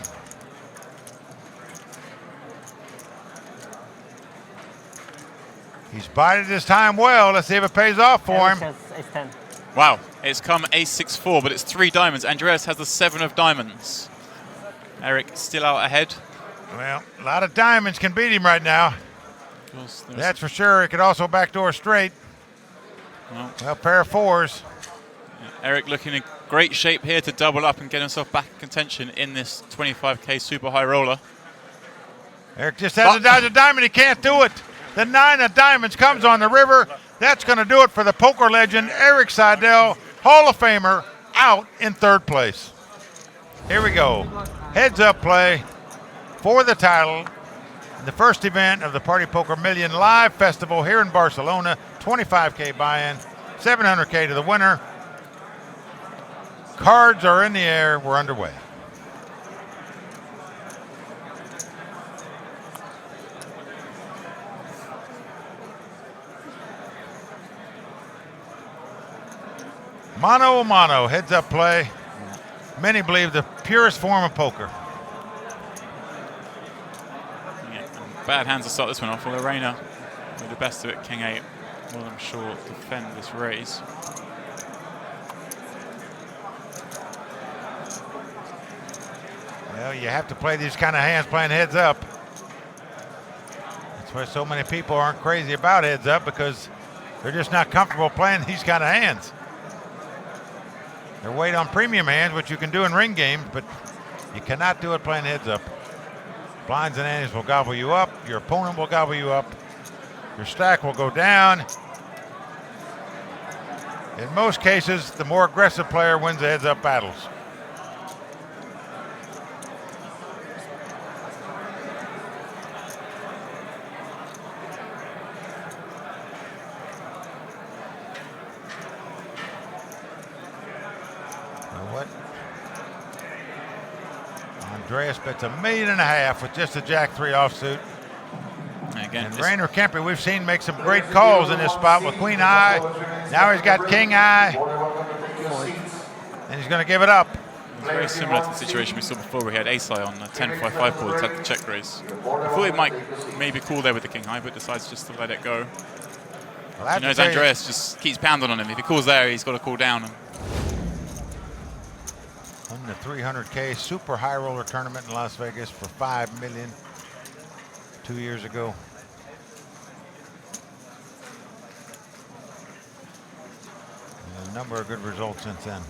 He's bided his time well. Let's see if it pays off for him. Ace-10. Wow, it's come ace-6-4, but it's 3 diamonds. Andreas has the 7 of diamonds. Erik still out ahead. Well, a lot of diamonds can beat him right now. That's for sure. He could also backdoor straight. Well, pair of 4s. Erik looking in great shape here to double up and get himself back in contention in this 25K Super High Roller. Erik just has to dodge a diamond. He can't do it. The 9 of diamonds comes on the river. That's going to do it for the poker legend, Erik Seidel, Hall of Famer, out in 3rd place. Here we go. Heads up play for the title in the first event of the Party Poker Million Live Festival here in Barcelona. 25K buy-in, 700K to the winner. Cards are in the air. We're underway. Mano a mano, heads up play. Many believe the purest form of poker. Yeah, bad hands to start this one off. Well, Rainer with the best of it, King 8 will, I'm sure, defend this raise. Well, you have to play these kind of hands playing heads up. That's why so many people aren't crazy about heads up, because they're just not comfortable playing these kind of hands. They're weight on premium hands, which you can do in ring games, but you cannot do it playing heads up. Blinds and antes will gobble you up. Your opponent will gobble you up. Your stack will go down. In most cases, the more aggressive player wins the heads up battles. What? Andreas bets $1.5 million with just a Jack-3 offsuit. Again, And Rainer Kempe, we've seen make some great calls in this spot with Queen High. Now he's got King High. And he's going to give it up. it's very similar to the situation we saw before. We had Ace High on the 10-5-5 board to have the check raise. I thought he might maybe call there with the King High, but decides just to let it go. Well, He knows Andreas just keeps pounding on him. If he calls there, he's got to call down. Won the 300K Super High Roller tournament in Las Vegas for $5 million 2 years ago. And a number of good results since then.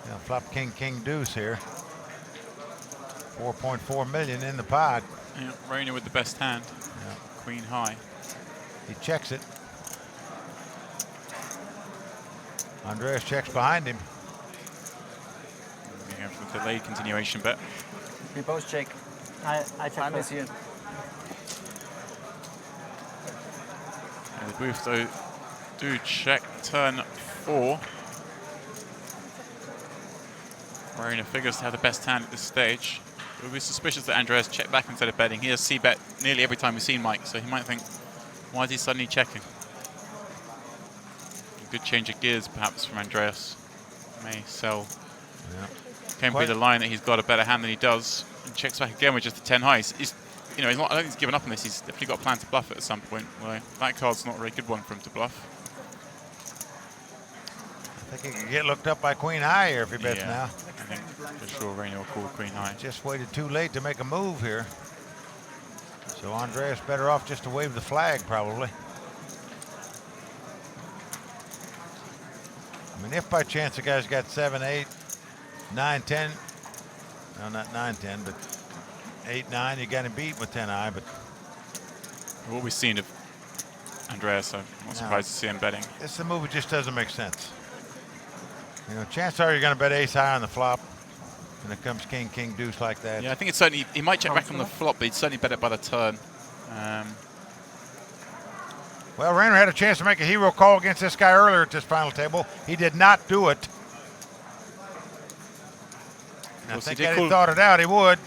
Now flop King, King, Deuce here. 4.4 million in the pot. Yeah, Rainer with the best hand. Yeah. Queen High. He checks it. Andreas checks behind him. We have the delayed continuation bet. We both check. I check first. Yeah, the booth though do check turn 4. Rainer figures to have the best hand at this stage. It would be suspicious that Andreas checked back instead of betting. He has C-bet nearly every time we've seen Mike, so he might think, why is he suddenly checking? A good change of gears perhaps from Andreas. May sell. Yeah. Kempe the line that he's got a better hand than he does. And checks back again with just the 10 highs. He's not, I don't think he's given up on this. He's definitely got a plan to bluff it at some point. Well, that card's not a very good one for him to bluff. I think he could get looked up by Queen High here if he bets Yeah, now. I think for sure Rainer will call Queen High. Just waited too late to make a move here. So Andreas better off just to wave the flag probably. I mean, if by chance the guy's got 7, 8, 9, 10, no, not 9, 10, but 8, 9, you got him beat with 10 high, but What we've seen of Andreas, I'm not surprised to see him betting. this is a move that just doesn't make sense. You know, chances are you're going to bet ace high on the flop, and it comes king, king, deuce like that. Yeah, I think it's certainly, he might check back on the flop, but he'd certainly bet it by the turn. Well, Rainer had a chance to make a hero call against this guy earlier at this final table. He did not do it. And I think had he thought it out, he would.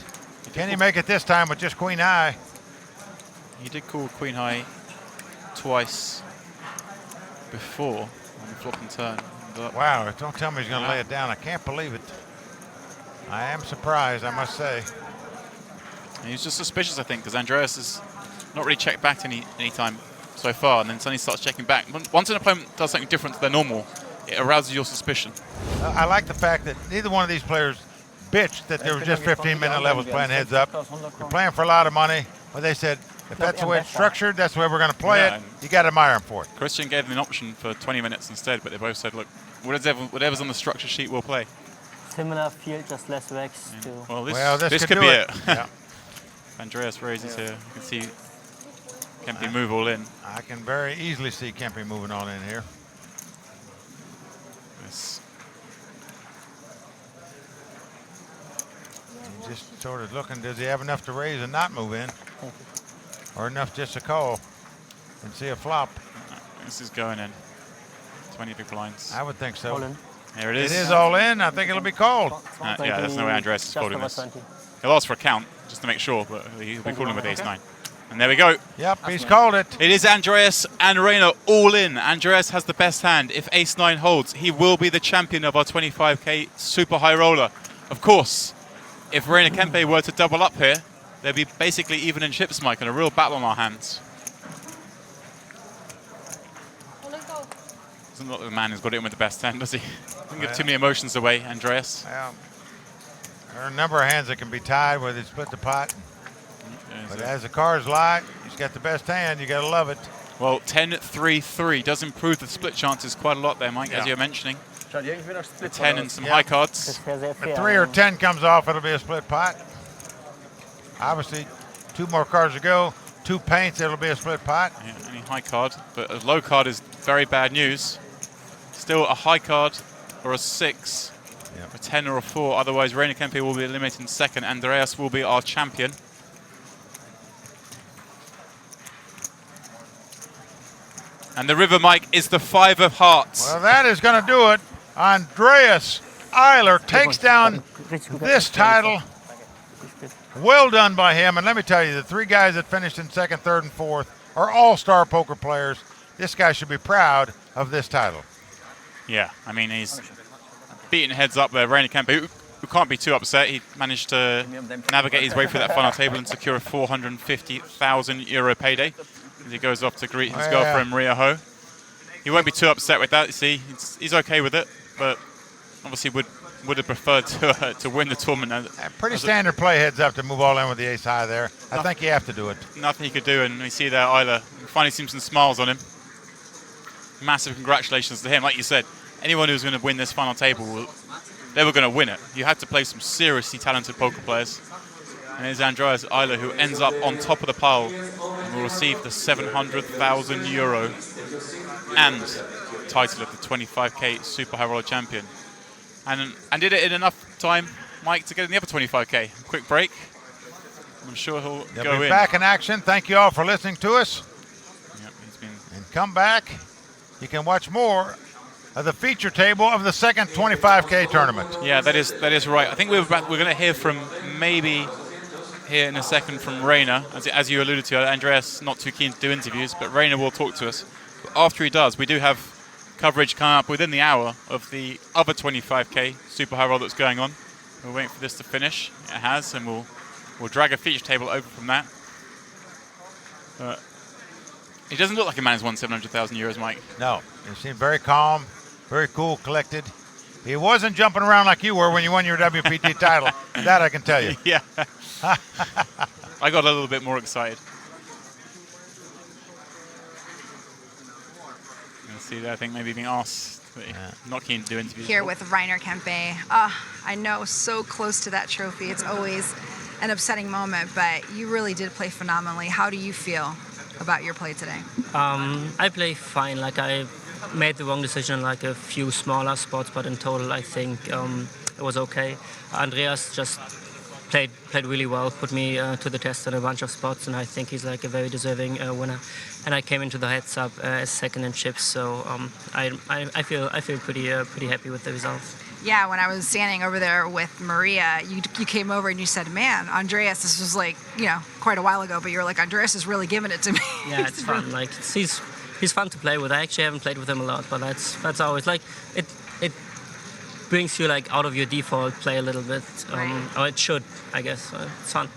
Can he make it this time with just Queen High? He did call Queen High twice before on the flop and turn. But Wow, don't tell me he's going to lay it down. I can't believe it. I am surprised, I must say. he was just suspicious, I think, because Andreas has not really checked back any time so far, and then suddenly starts checking back. Once an opponent does something different to their normal, it arouses your suspicion. I like the fact that neither one of these players bitched that there was just 15-minute levels playing heads up. You're playing for a lot of money, but they said, if that's the way it's structured, that's the way we're going to play it. You got to admire them for it. Kristen gave them an option for 20 minutes instead, but they both said, look, whatever's on the structure sheet, we'll play. Similar field, just less wax. Yeah. To Well, this could do be it. Yeah. Andreas raises here. You can see Kempe move all in. I can very easily see Kempe moving on in here. Yes. He's just sort of looking, does he have enough to raise and not move in? Or enough just to call and see a flop? This is going in. 20 big blinds. I would think so. all in. Here it is. It is all in. I think it'll be called. Yeah, there's no way Andreas is Just folding over this. 20. He'll ask for a count just to make sure, but he'll be calling with ace-9. And there we go. Yep, he's called it. It is Andreas and Rainer all in. Andreas has the best hand. If ace-9 holds, he will be the champion of our 25K Super High Roller. Of course, if Rainer Kempe were to double up here, they'd be basically even in chips, Mike, and a real battle on our hands. Doesn't look like the man who's got it in with the best hand, does he? Doesn't give too many emotions away, Andreas. Well, there are a number of hands that can be tied where they split the pot. But as the cards lie, he's got the best hand. You got to love it. Well, 10-3-3 does improve the split chances quite a lot there, Mike, as you're mentioning. The 10 and some high cards. If 3 or 10 comes off, it'll be a split pot. Obviously, 2 more cards to go. 2 paints, it'll be a split pot. Yeah, any high card, but a low card is very bad news. Still a high card or a 6, a 10 or a 4. Otherwise, Rainer Kempe will be eliminated in second. Andreas will be our champion. And the river, Mike, is the 5 of hearts. Well, that is going to do it. Andreas Eiler takes down this title. Well done by him. And let me tell you, the 3 guys that finished in 2nd, 3rd, and 4th are all-star poker players. This guy should be proud of this title. Yeah, I mean, he's beating heads up there. Rainer Kempe, who can't be too upset. He managed to navigate his way through that final table and secure a €450,000 payday as he goes off to greet his girlfriend, Maria Ho. He won't be too upset with that, you see. He's okay with it, but obviously would have preferred to win the tournament. Pretty standard play heads up to move all in with the ace high there. I think you have to do it. Nothing he could do, and we see there Eiler finally seeing some smiles on him. Massive congratulations to him. Like you said, anyone who's going to win this final table, they were going to win it. You had to play some seriously talented poker players. And it's Andreas Eiler who ends up on top of the pile and will receive the €700,000 and title of the 25K Super High Roller champion. And did it in enough time, Mike, to get in the other 25K. Quick break. I'm sure he'll go in. Back in action. Thank you all for listening to us. Yep, he's been. And come back. You can watch more of the feature table of the 2nd 25K tournament. Yeah, that is right. I think we're going to hear from maybe here in a second from Rainer. As you alluded to, Andreas not too keen to do interviews, but Rainer will talk to us. But after he does, we do have coverage coming up within the hour of the other 25K Super High Roller that's going on. We're waiting for this to finish. It has, and we'll drag a feature table over from that. He doesn't look like a man who's won €700,000, Mike. No, he seemed very calm, very cool, collected. He wasn't jumping around like you were when you won your WPT title. That I can tell you. Yeah. I got a little bit more excited. You can see there, I think maybe being asked, but not keen to do interviews. Here with Rainer Kempe. I know, so close to that trophy. It's always an upsetting moment, but you really did play phenomenally. How do you feel about your play today? I play fine. Like, I made the wrong decision in like a few smaller spots, but in total I think it was okay. Andreas just played really well, put me to the test in a bunch of spots, and I think he's like a very deserving winner. And I came into the heads up as 2nd in chips, so I feel pretty happy with the results. Yeah, when I was standing over there with Maria, you came over and you said, "Man, Andreas," this was like, quite a while ago, but you were like, "Andreas is really giving it to me." Yeah, it's fun. Like, he's fun to play with. I actually haven't played with him a lot, but that's always like it brings you like out of your default play a little bit. Or it should, I guess. It's fun.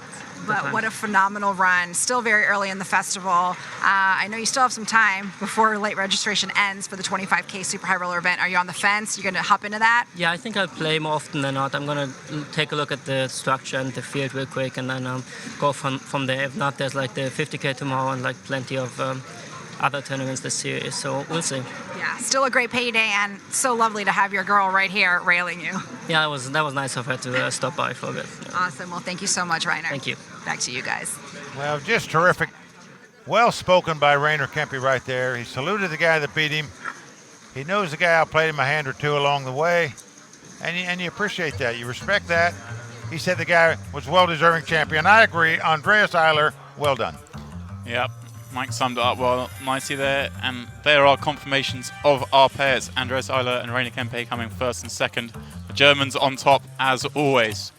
But what a phenomenal run. Still very early in the festival. I know you still have some time before late registration ends for the 25K Super High Roller event. Are you on the fence? You're going to hop into that? Yeah, I think I'll play more often than not. I'm going to take a look at the structure and the field real quick, and then go from there. If not, there's like the 50K tomorrow and like plenty of other tournaments this series, so we'll see. Yeah, still a great payday, and so lovely to have your girl right here railing you. Yeah, that was nice of her to stop by for a bit. Awesome. Well, thank you so much, Rainer. Thank you. Back to you guys. Well, just terrific. Well spoken by Rainer Kempe right there. He saluted the guy that beat him. He knows the guy outplayed him a hand or two along the way, and you appreciate that. You respect that. He said the guy was well-deserving champion. I agree. Andreas Eiler, well done. Yep. Mike summed it up well nicely there, and there are confirmations of our pairs. Andreas Eiler and Rainer Kempe coming 1st and 2nd. The Germans on top as always.